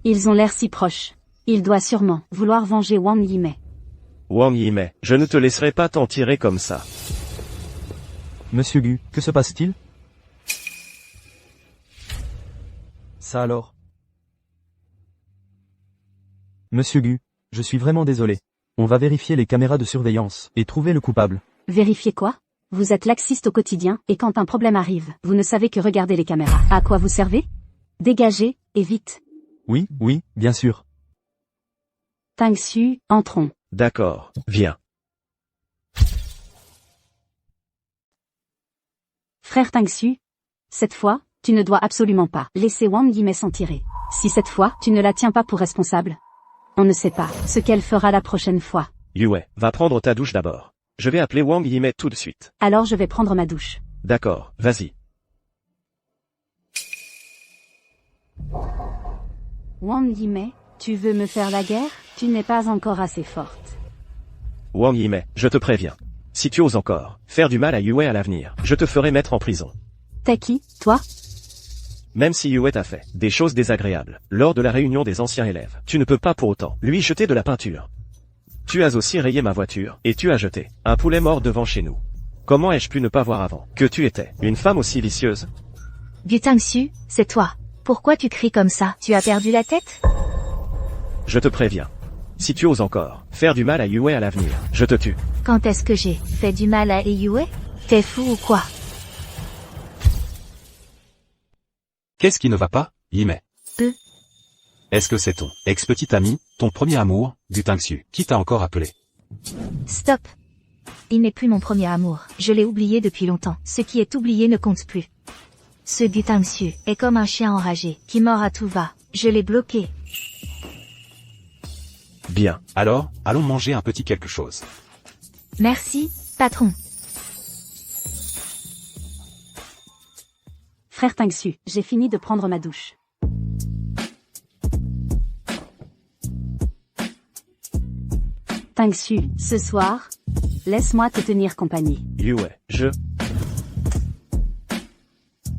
Ils ont l'air si proches. Il doit sûrement vouloir venger Wang Yimei. Wang Yimei, je ne te laisserai pas t'en tirer comme ça. Monsieur Gu, que se passe-t-il? Ça alors? Monsieur Gu, je suis vraiment désolé. On va vérifier les caméras de surveillance et trouver le coupable. Vérifier quoi? Vous êtes laxiste au quotidien, et quand un problème arrive, vous ne savez que regarder les caméras. À quoi vous servez? Dégagez, et vite. Oui, oui, bien sûr. Tangsu, entrons. D'accord, viens. Frère Tangsu, cette fois, tu ne dois absolument pas laisser Wang Yimei s'en tirer. Si cette fois, tu ne la tiens pas pour responsable, on ne sait pas ce qu'elle fera la prochaine fois. Yue, va prendre ta douche d'abord. Je vais appeler Wang Yimei tout de suite. Alors je vais prendre ma douche. D'accord, vas-y. Wang Yimei, tu veux me faire la guerre? Tu n'es pas encore assez forte. Wang Yimei, je te préviens. Si tu oses encore faire du mal à Yue à l'avenir, je te ferai mettre en prison. T'es qui, toi? Même si Yue t'a fait des choses désagréables lors de la réunion des anciens élèves, tu ne peux pas pour autant lui jeter de la peinture. Tu as aussi rayé ma voiture, et tu as jeté un poulet mort devant chez nous. Comment ai-je pu ne pas voir avant que tu étais une femme aussi vicieuse? Gu Tangsu, c'est toi. Pourquoi tu cries comme ça? Tu as perdu la tête? Je te préviens. Si tu oses encore faire du mal à Yue à l'avenir, je te tue. Quand est-ce que j'ai fait du mal à Yue? T'es fou ou quoi? Qu'est-ce qui ne va pas, Yimei? Est-ce que c'est ton ex-petit ami, ton premier amour, Gu Tangsu, qui t'a encore appelé? Stop. Il n'est plus mon premier amour. Je l'ai oublié depuis longtemps. Ce qui est oublié ne compte plus. Ce Gu Tangsu est comme un chien enragé, qui mord à tout va. Je l'ai bloqué. Bien. Alors, allons manger un petit quelque chose. Merci, patron. Frère Tangsu, j'ai fini de prendre ma douche. Tangsu, ce soir, laisse-moi te tenir compagnie. Yue,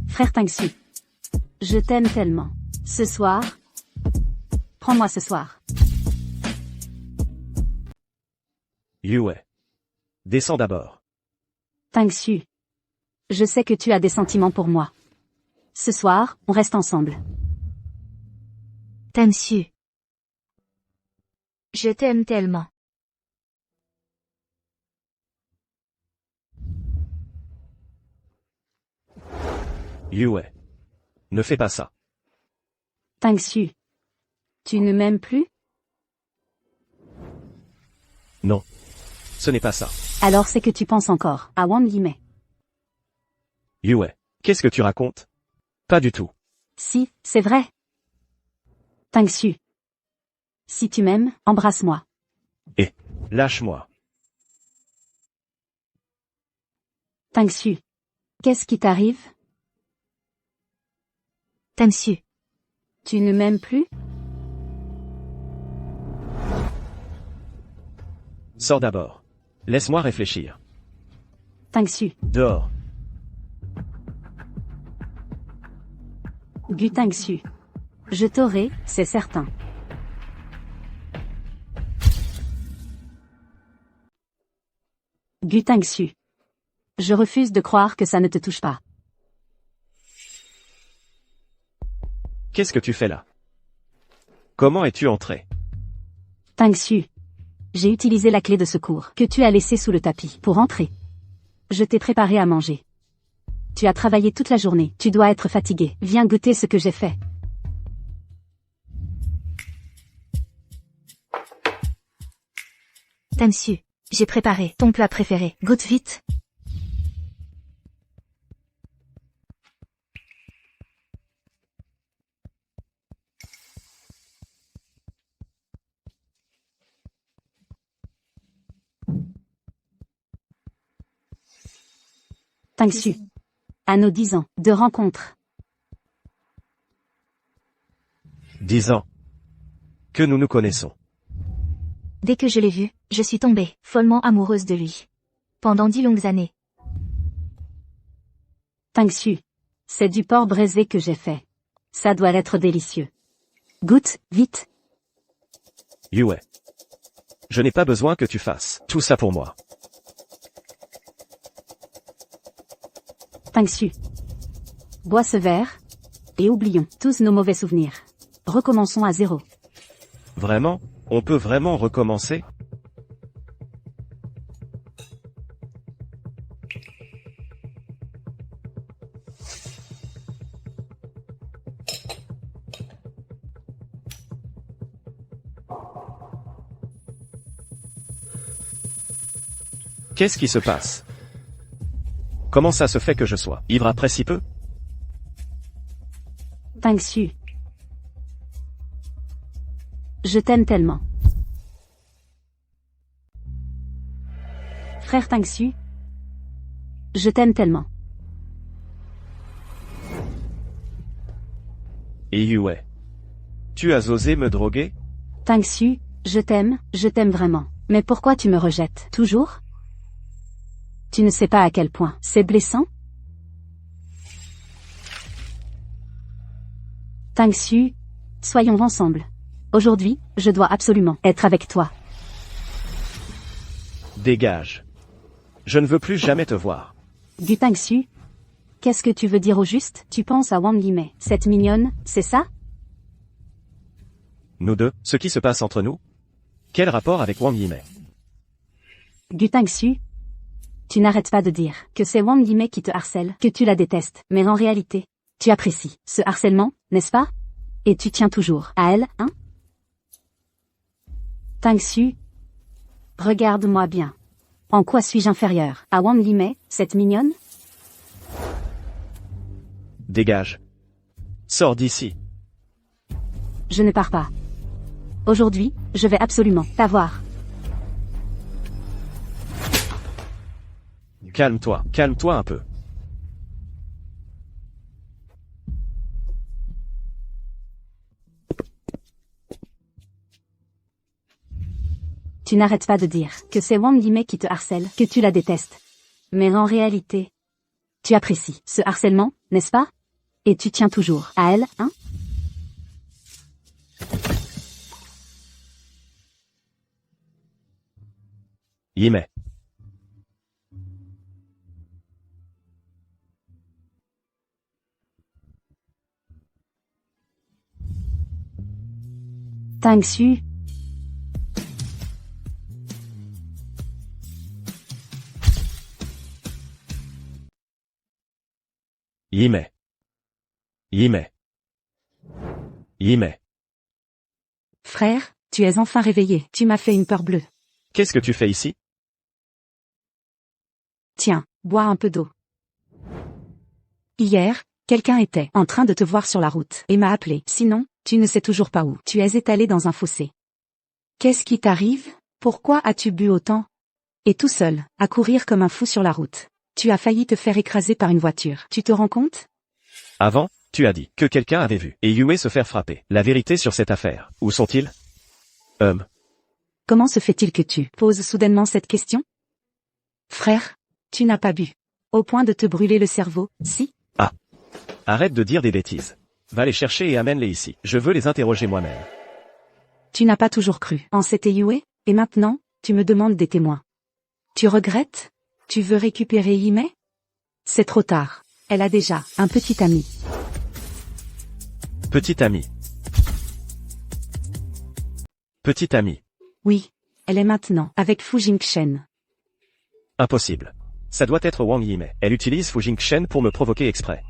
Frère Tangsu, je t'aime tellement. Ce soir, prends-moi ce soir. Yue. Descends d'abord. Tangsu, je sais que tu as des sentiments pour moi. Ce soir, on reste ensemble. Tangsu. Je t'aime tellement. Yue. Ne fais pas ça. Tangsu, tu ne m'aimes plus? Non. Ce n'est pas ça. Alors c'est que tu penses encore à Wang Yimei. Yue. Qu'est-ce que tu racontes? Pas du tout. Si, c'est vrai. Tangsu. Si tu m'aimes, embrasse-moi. Et, lâche-moi. Tangsu. Qu'est-ce qui t'arrive? Tangsu. Tu ne m'aimes plus? Sors d'abord. Laisse-moi réfléchir. Tangsu. Dehors. Gu Tangsu. Je t'aurai, c'est certain. Gu Tangsu. Je refuse de croire que ça ne te touche pas. Qu'est-ce que tu fais là? Comment es-tu entré? Tangsu. J'ai utilisé la clé de secours que tu as laissée sous le tapis pour entrer. Je t'ai préparé à manger. Tu as travaillé toute la journée, tu dois être fatigué. Viens goûter ce que j'ai fait. Tangsu. J'ai préparé ton plat préféré. Goûte vite. Tangsu. À nos 10 ans de rencontre. 10 ans. Que nous nous connaissons. Dès que je l'ai vu, je suis tombée, follement amoureuse de lui. Pendant 10 longues années. Tangsu. C'est du porc braisé que j'ai fait. Ça doit être délicieux. Goûte, vite. Yue. Je n'ai pas besoin que tu fasses tout ça pour moi. Tangsu. Bois ce verre. Et oublions tous nos mauvais souvenirs. Recommençons à zéro. Vraiment? On peut vraiment recommencer? Qu'est-ce qui se passe? Comment ça se fait que je sois ivre après si peu? Tangsu. Je t'aime tellement. Frère Tangsu. Je t'aime tellement. Et Yue. Tu as osé me droguer? Tangsu, je t'aime vraiment. Mais pourquoi tu me rejettes toujours? Tu ne sais pas à quel point c'est blessant? Tangsu, soyons ensemble. Aujourd'hui, je dois absolument être avec toi. Dégage. Je ne veux plus jamais te voir. Du Tangsu, qu'est-ce que tu veux dire au juste? Tu penses à Wang Yimei, cette mignonne, c'est ça? Nous deux, ce qui se passe entre nous? Quel rapport avec Wang Yimei? Du Tangsu, tu n'arrêtes pas de dire que c'est Wang Yimei qui te harcèle, que tu la détestes, mais en réalité, tu apprécies ce harcèlement, n'est-ce pas? Et tu tiens toujours à elle, hein? Tangsu, regarde-moi bien. En quoi suis-je inférieur à Wang Yimei, cette mignonne? Dégage. Sors d'ici. Je ne pars pas. Aujourd'hui, je vais absolument t'avoir. Calme-toi un peu. Tu n'arrêtes pas de dire que c'est Wang Yimei qui te harcèle, que tu la détestes. Mais en réalité, tu apprécies ce harcèlement, n'est-ce pas? Et tu tiens toujours à elle, hein? Yimei. Tangsu. Yimei. Frère, tu es enfin réveillé. Tu m'as fait une peur bleue. Qu'est-ce que tu fais ici? Tiens, bois un peu d'eau. Hier, quelqu'un était en train de te voir sur la route et m'a appelé. Sinon, tu ne sais toujours pas où. Tu es étalé dans un fossé. Qu'est-ce qui t'arrive? Pourquoi as-tu bu autant? Et tout seul, à courir comme un fou sur la route. Tu as failli te faire écraser par une voiture. Tu te rends compte? Avant, tu as dit que quelqu'un avait vu et Yue se faire frapper. La vérité sur cette affaire, où sont-ils? Comment se fait-il que tu poses soudainement cette question? Frère, tu n'as pas bu. Au point de te brûler le cerveau, si? Ah. Arrête de dire des bêtises. Va les chercher et amène-les ici. Je veux les interroger moi-même. Tu n'as pas toujours cru en cet Yue, et maintenant, tu me demandes des témoins. Tu regrettes? Tu veux récupérer Yimei? C'est trop tard. Elle a déjà un petit ami. Petit ami. Oui, elle est maintenant avec Fu Jingchen. Impossible. Ça doit être Wang Yimei. Elle utilise Fu Jingchen pour me provoquer exprès.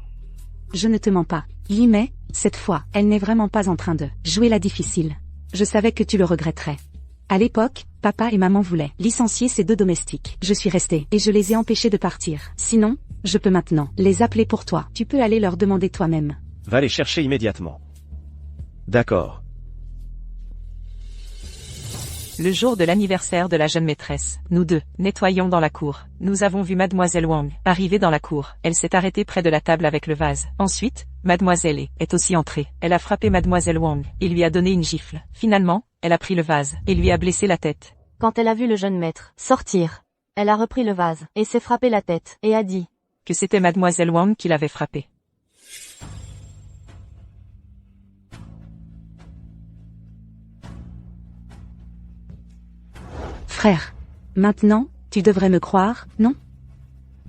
Je ne te mens pas. Yimei, cette fois, elle n'est vraiment pas en train de jouer la difficile. Je savais que tu le regretterais. À l'époque, papa et maman voulaient licencier ces deux domestiques. Je suis restée et je les ai empêchés de partir. Sinon, je peux maintenant les appeler pour toi. Tu peux aller leur demander toi-même. Va les chercher immédiatement. D'accord. Le jour de l'anniversaire de la jeune maîtresse, nous deux, nettoyons dans la cour. Nous avons vu Mademoiselle Wang arriver dans la cour. Elle s'est arrêtée près de la table avec le vase. Ensuite, Mademoiselle est aussi entrée. Elle a frappé Mademoiselle Wang et lui a donné une gifle. Finalement, elle a pris le vase et lui a blessé la tête. Quand elle a vu le jeune maître sortir, elle a repris le vase et s'est frappé la tête et a dit que c'était Mademoiselle Wang qui l'avait frappé. Frère, maintenant, tu devrais me croire, non?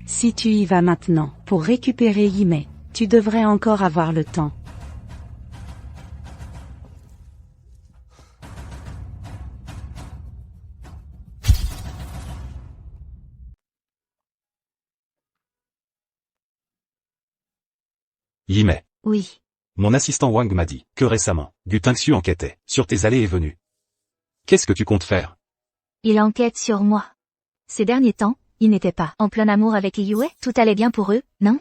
Si tu y vas maintenant, pour récupérer Yimei, tu devrais encore avoir le temps. Yimei. Oui. Mon assistant Wang m'a dit que récemment, Gu Tangsu enquêtait sur tes allées et venues. Qu'est-ce que tu comptes faire? Il enquête sur moi. Ces derniers temps, Ils n'étaient pas en plein amour avec Yue? Tout allait bien pour eux, non?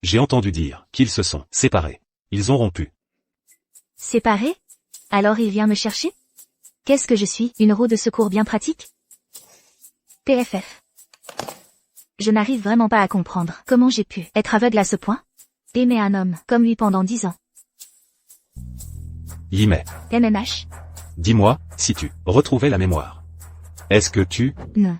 J'ai entendu dire qu'ils se sont séparés. Ils ont rompu. Séparés? Alors il vient me chercher? Qu'est-ce que je suis, une roue de secours bien pratique? TFF. Je n'arrive vraiment pas à comprendre comment j'ai pu être aveugle à ce point. Aimer un homme comme lui pendant 10 ans. Yime, MMH? dis-moi, si tu retrouvais la mémoire. Est-ce que tu... Non.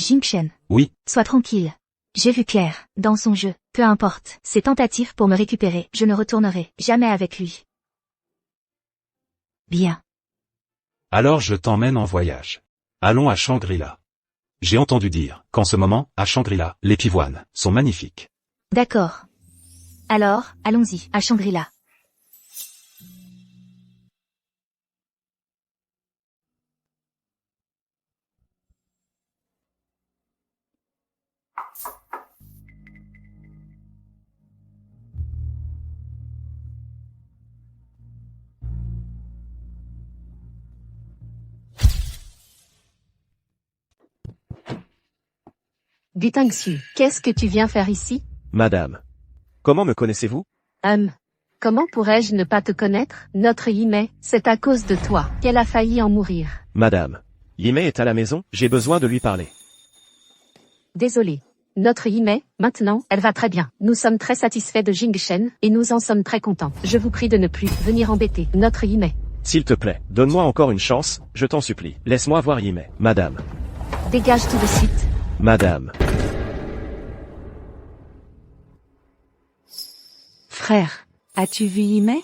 Jinkshen. Oui. Sois tranquille. J'ai vu clair, dans son jeu, peu importe, ses tentatives pour me récupérer, je ne retournerai jamais avec lui. Bien. Alors je t'emmène en voyage. Allons à Shangri-La. J'ai entendu dire qu'en ce moment, à Shangri-La, les pivoines sont magnifiques. D'accord. Alors, allons-y, à Shangri-La. Gutangsu, qu'est-ce que tu viens faire ici? Madame. Comment me connaissez-vous? Comment pourrais-je ne pas te connaître? Notre Yime, c'est à cause de toi qu'elle a failli en mourir. Madame. Yime est à la maison, j'ai besoin de lui parler. Désolé. Notre Yime, maintenant, elle va très bien. Nous sommes très satisfaits de Jingshen, et nous en sommes très contents. Je vous prie de ne plus venir embêter notre Yime. S'il te plaît, donne-moi encore une chance, je t'en supplie. Laisse-moi voir Yime, madame. Dégage tout de suite. Madame. Frère, as-tu vu Yime?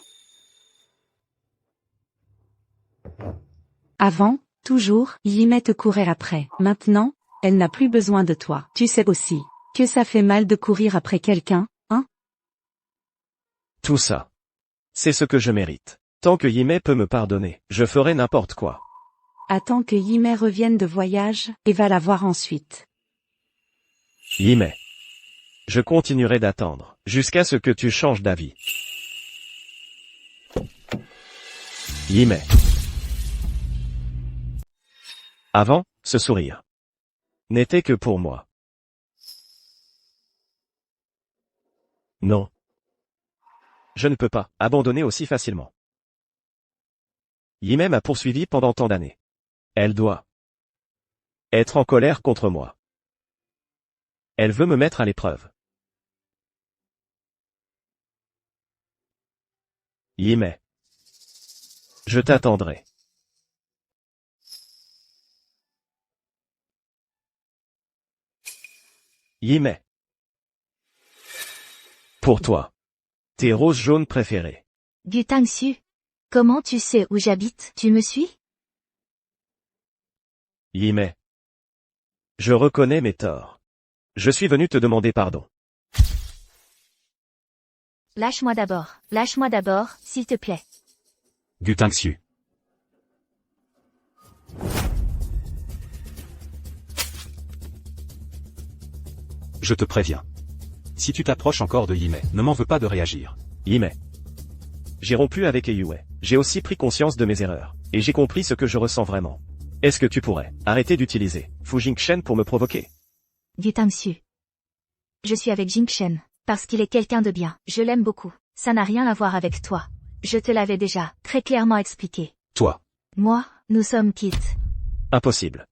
Avant, toujours, Yime te courait après. Maintenant, elle n'a plus besoin de toi. Tu sais aussi que ça fait mal de courir après quelqu'un, hein? Tout ça. C'est ce que je mérite. Tant que Yime peut me pardonner, je ferai n'importe quoi. Attends que Yime revienne de voyage, et va la voir ensuite. Yime. Je continuerai d'attendre, jusqu'à ce que tu changes d'avis. Yime. Avant, ce sourire n'était que pour moi. Non. Je ne peux pas abandonner aussi facilement. Yime m'a poursuivi pendant tant d'années. Elle doit être en colère contre moi. Elle veut me mettre à l'épreuve. Yime. Je t'attendrai. Yime. Pour toi. Tes roses jaunes préférées. Gutangsu. Comment tu sais où j'habite? Tu me suis? Yime. Je reconnais mes torts. Je suis venu te demander pardon. Lâche-moi d'abord, s'il te plaît. Gutangsu. Je te préviens. Si tu t'approches encore de Yime, ne m'en veux pas de réagir. Yime. J'ai rompu avec Yue. J'ai aussi pris conscience de mes erreurs. Et j'ai compris ce que je ressens vraiment. Est-ce que tu pourrais arrêter d'utiliser Fu Jingshen pour me provoquer? Gutangsu. Je suis avec Jingshen, parce qu'il est quelqu'un de bien. Je l'aime beaucoup. Ça n'a rien à voir avec toi. Je te l'avais déjà très clairement expliqué. Toi. Moi, nous sommes quittes. Impossible.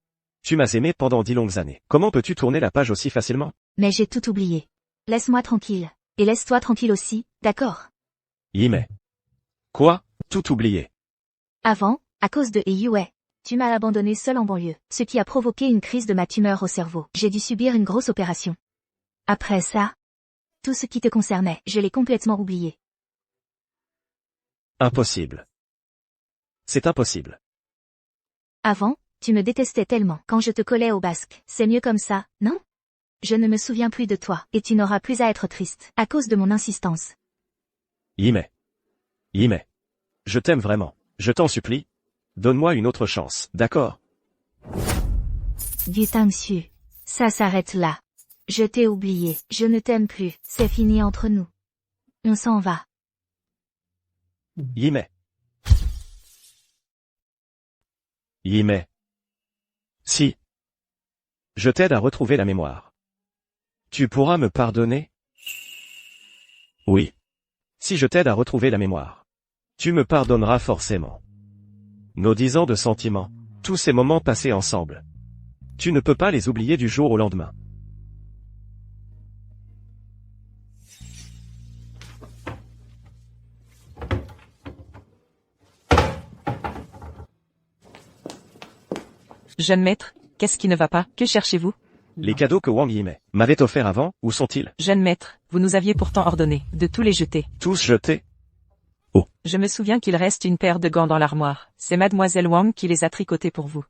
Tu m'as aimé pendant 10 longues années. Comment peux-tu tourner la page aussi facilement? Mais j'ai tout oublié. Laisse-moi tranquille. Et laisse-toi tranquille aussi, d'accord? Yime. Quoi? Tout oublié. Avant, à cause de Yue, tu m'as abandonné seul en banlieue, ce qui a provoqué une crise de ma tumeur au cerveau. J'ai dû subir une grosse opération. Après ça, tout ce qui te concernait, je l'ai complètement oublié. Impossible. C'est impossible. Avant, tu me détestais tellement quand je te collais au basque. C'est mieux comme ça, non? Je ne me souviens plus de toi, et tu n'auras plus à être triste, à cause de mon insistance. Yime. Yime. Je t'aime vraiment. Je t'en supplie. Donne-moi une autre chance, d'accord? Gutangsu. Ça s'arrête là. Je t'ai oublié, je ne t'aime plus, c'est fini entre nous. On s'en va. Yime. Yimei. Si. Je t'aide à retrouver la mémoire. Tu pourras me pardonner? Oui. Si je t'aide à retrouver la mémoire. Tu me pardonneras forcément. Nos 10 ans de sentiments, tous ces moments passés ensemble. Tu ne peux pas les oublier du jour au lendemain. Jeune maître, qu'est-ce qui ne va pas? Que cherchez-vous? Les cadeaux que Wang Yimei m'avait offerts avant, où sont-ils? Jeune maître, vous nous aviez pourtant ordonné de tous les jeter. Tous jetés? Je me souviens qu'il reste une paire de gants dans l'armoire. C'est mademoiselle Wang qui les a tricotés pour vous.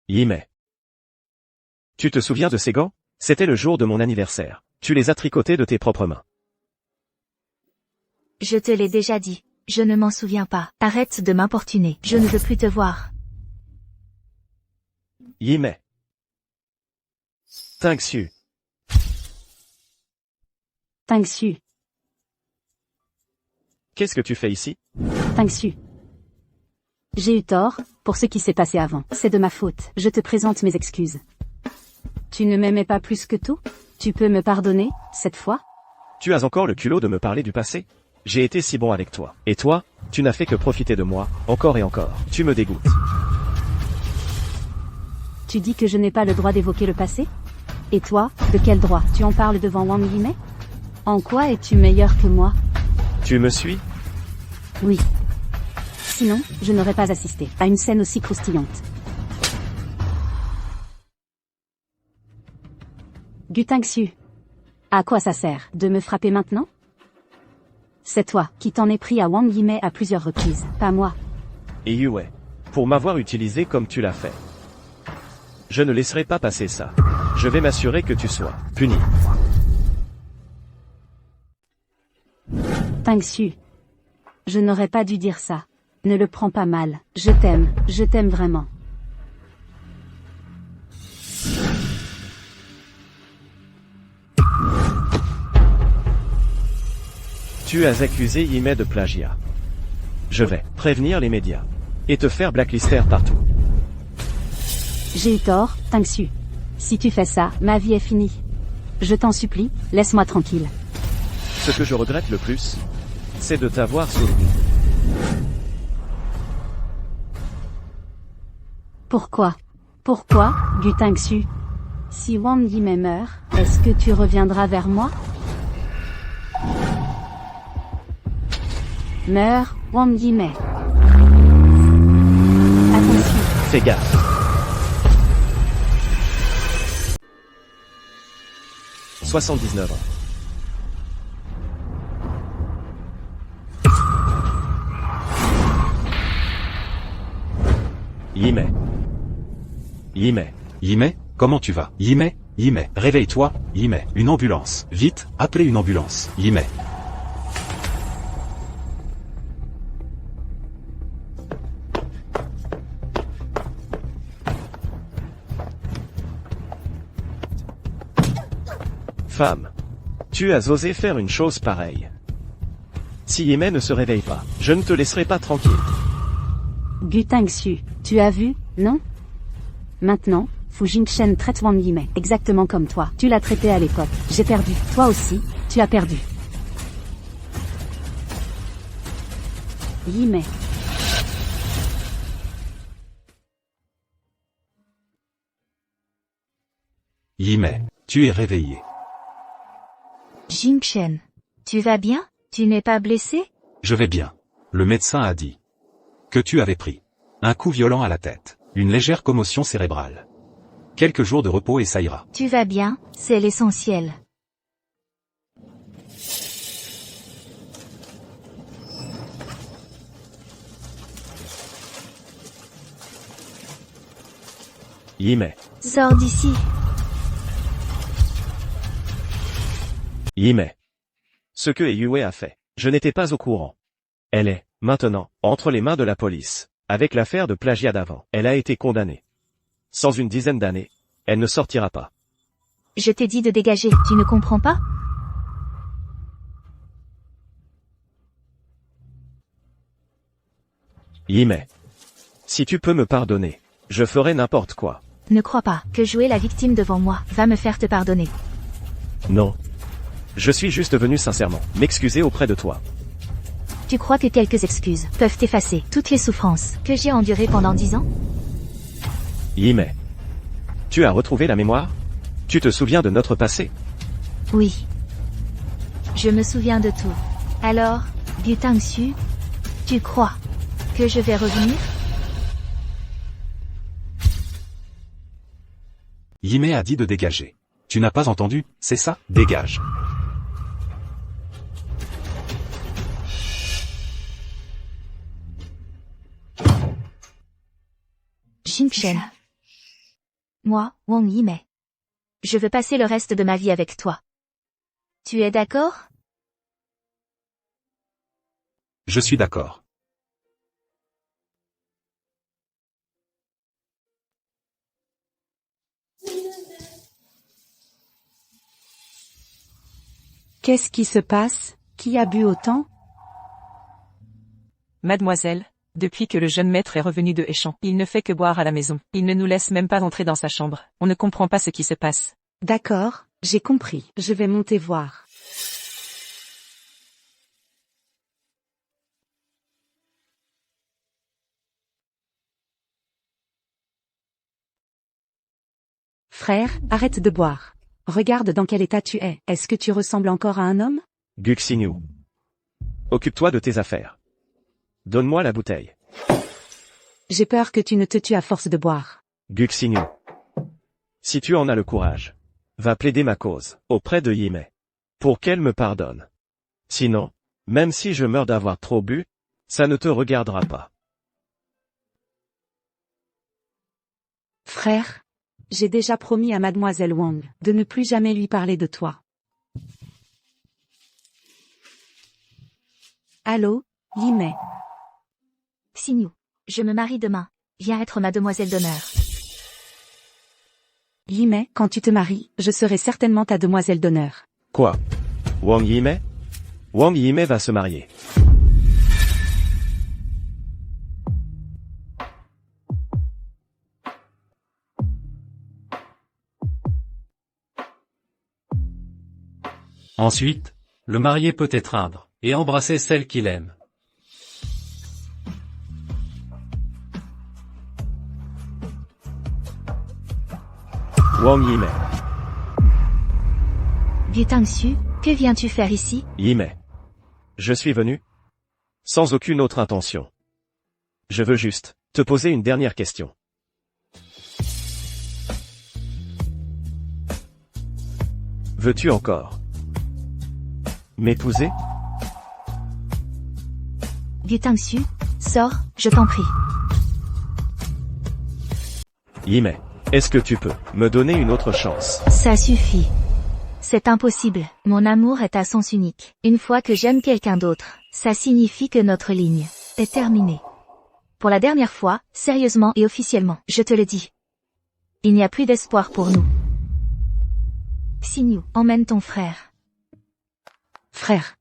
Yimei. Tu te souviens de ces gants? C'était le jour de mon anniversaire. Tu les as tricotés de tes propres mains. Je te l'ai déjà dit. Je ne m'en souviens pas. Arrête de m'importuner. Je ne veux plus te voir. Yimei. Tangsu. Tangsu. Qu'est-ce que tu fais ici? Tangsu. J'ai eu tort, pour ce qui s'est passé avant. C'est de ma faute. Je te présente mes excuses. Tu ne m'aimais pas plus que tout? Tu peux me pardonner, cette fois? Tu as encore le culot de me parler du passé? J'ai été si bon avec toi. Et toi, tu n'as fait que profiter de moi, encore et encore. Tu me dégoûtes. Tu dis que je n'ai pas le droit d'évoquer le passé? Et toi, de quel droit? Tu en parles devant Wang Yimei? En quoi es-tu meilleur que moi? Tu me suis? Oui. Sinon, je n'aurais pas assisté à une scène aussi croustillante. Gu Tangsu. À quoi ça sert de me frapper maintenant? C'est toi qui t'en es pris à Wang Yimei à plusieurs reprises, pas moi. Et Yue, pour m'avoir utilisé comme tu l'as fait. Je ne laisserai pas passer ça. Je vais m'assurer que tu sois puni. Tangsu. Je n'aurais pas dû dire ça. Ne le prends pas mal. Je t'aime vraiment. Tu as accusé Yimei de plagiat. Je vais prévenir les médias. Et te faire blacklister partout. J'ai eu tort, Tangsu. Si tu fais ça, ma vie est finie. Je t'en supplie, laisse-moi tranquille. Ce que je regrette le plus, c'est de t'avoir soutenu. Pourquoi? Pourquoi, Gu Tangsu? Si Wang Yimei meurt, est-ce que tu reviendras vers moi? Meurs, Wang Yimei. Attention. Fais gaffe. « 79 ans. Yimei. Yimei. Yimei, comment tu vas? Yimei, Yimei, réveille-toi, Yimei, une ambulance. Vite, appelez une ambulance. Yimei. Femme. Tu as osé faire une chose pareille. Si Yimei ne se réveille pas, je ne te laisserai pas tranquille. Gu Tangsu, tu as vu, non? Maintenant, Fu Jingchen traite Wang Yimei exactement comme toi. Tu l'as traité à l'époque. J'ai perdu. Toi aussi, tu as perdu. Yimei. Yimei, tu es réveillé. Jingchen. Tu vas bien? Tu n'es pas blessé? Je vais bien. Le médecin a dit que tu avais pris un coup violent à la tête, une légère commotion cérébrale. Quelques jours de repos et ça ira. Tu vas bien, c'est l'essentiel. Yimei. Sors d'ici. Yimei. Ce que Yue a fait, je n'étais pas au courant. Elle est, maintenant, entre les mains de la police. Avec l'affaire de plagiat d'avant, elle a été condamnée. Sans une dizaine d'années, elle ne sortira pas. Je t'ai dit de dégager, tu ne comprends pas? Yimei. Si tu peux me pardonner, je ferai n'importe quoi. Ne crois pas que jouer la victime devant moi va me faire te pardonner. Non. Je suis juste venu sincèrement m'excuser auprès de toi. Tu crois que quelques excuses peuvent effacer toutes les souffrances que j'ai endurées pendant 10 ans? Yimei. Tu as retrouvé la mémoire? Tu te souviens de notre passé? Oui. Je me souviens de tout. Alors, Gu Tangxu, tu crois que je vais revenir? Yimei a dit de dégager. Tu n'as pas entendu, c'est ça? Dégage. Xingchen. Moi, Wang Yimei. Je veux passer le reste de ma vie avec toi. Tu es d'accord? Je suis d'accord. Qu'est-ce qui se passe? Qui a bu autant? Mademoiselle, depuis que le jeune maître est revenu de Échamps, il ne fait que boire à la maison. Il ne nous laisse même pas entrer dans sa chambre. On ne comprend pas ce qui se passe. D'accord, j'ai compris. Je vais monter voir. Frère, arrête de boire. Regarde dans quel état tu es. Est-ce que tu ressembles encore à un homme? Gu Xingyu. Occupe-toi de tes affaires. Donne-moi la bouteille. J'ai peur que tu ne te tues à force de boire. Gu Xingyu. Si tu en as le courage, va plaider ma cause auprès de Yimei, pour qu'elle me pardonne. Sinon, même si je meurs d'avoir trop bu, ça ne te regardera pas. Frère, j'ai déjà promis à mademoiselle Wang de ne plus jamais lui parler de toi. Allô, Yimei. Xingyu, je me marie demain. Viens être ma demoiselle d'honneur. Yimei, quand tu te maries, je serai certainement ta demoiselle d'honneur. Quoi? Wang Yimei? Wang Yimei va se marier. Ensuite, le marié peut étreindre et embrasser celle qu'il aime. Wang Yimei. Gu Tangxu, que viens-tu faire ici? Yimei. Je suis venu sans aucune autre intention. Je veux juste te poser une dernière question. Veux-tu encore m'épouser? Gu Tangxu, sors, je t'en prie. Yimei, est-ce que tu peux me donner une autre chance? Ça suffit. C'est impossible. Mon amour est à sens unique. Une fois que j'aime quelqu'un d'autre, ça signifie que notre ligne est terminée. Pour la dernière fois, sérieusement et officiellement, je te le dis. Il n'y a plus d'espoir pour nous. Xingyu, emmène ton frère. Frère,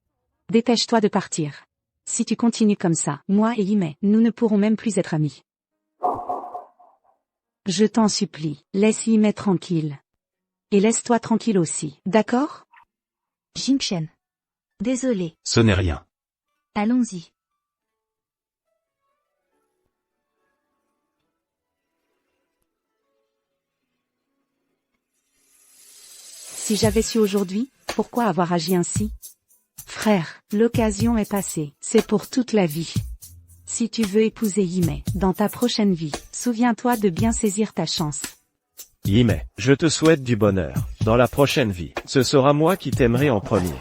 dépêche-toi de partir. Si tu continues comme ça, moi et Yimei, nous ne pourrons même plus être amis. Je t'en supplie, laisse Yimei tranquille. Et laisse-toi tranquille aussi, d'accord? Xingchen. Désolé. Ce n'est rien. Allons-y. Si j'avais su aujourd'hui, pourquoi avoir agi ainsi? Frère, l'occasion est passée, c'est pour toute la vie. Si tu veux épouser Yimei, dans ta prochaine vie, souviens-toi de bien saisir ta chance. Yimei, je te souhaite du bonheur. Dans la prochaine vie, ce sera moi qui t'aimerai en premier.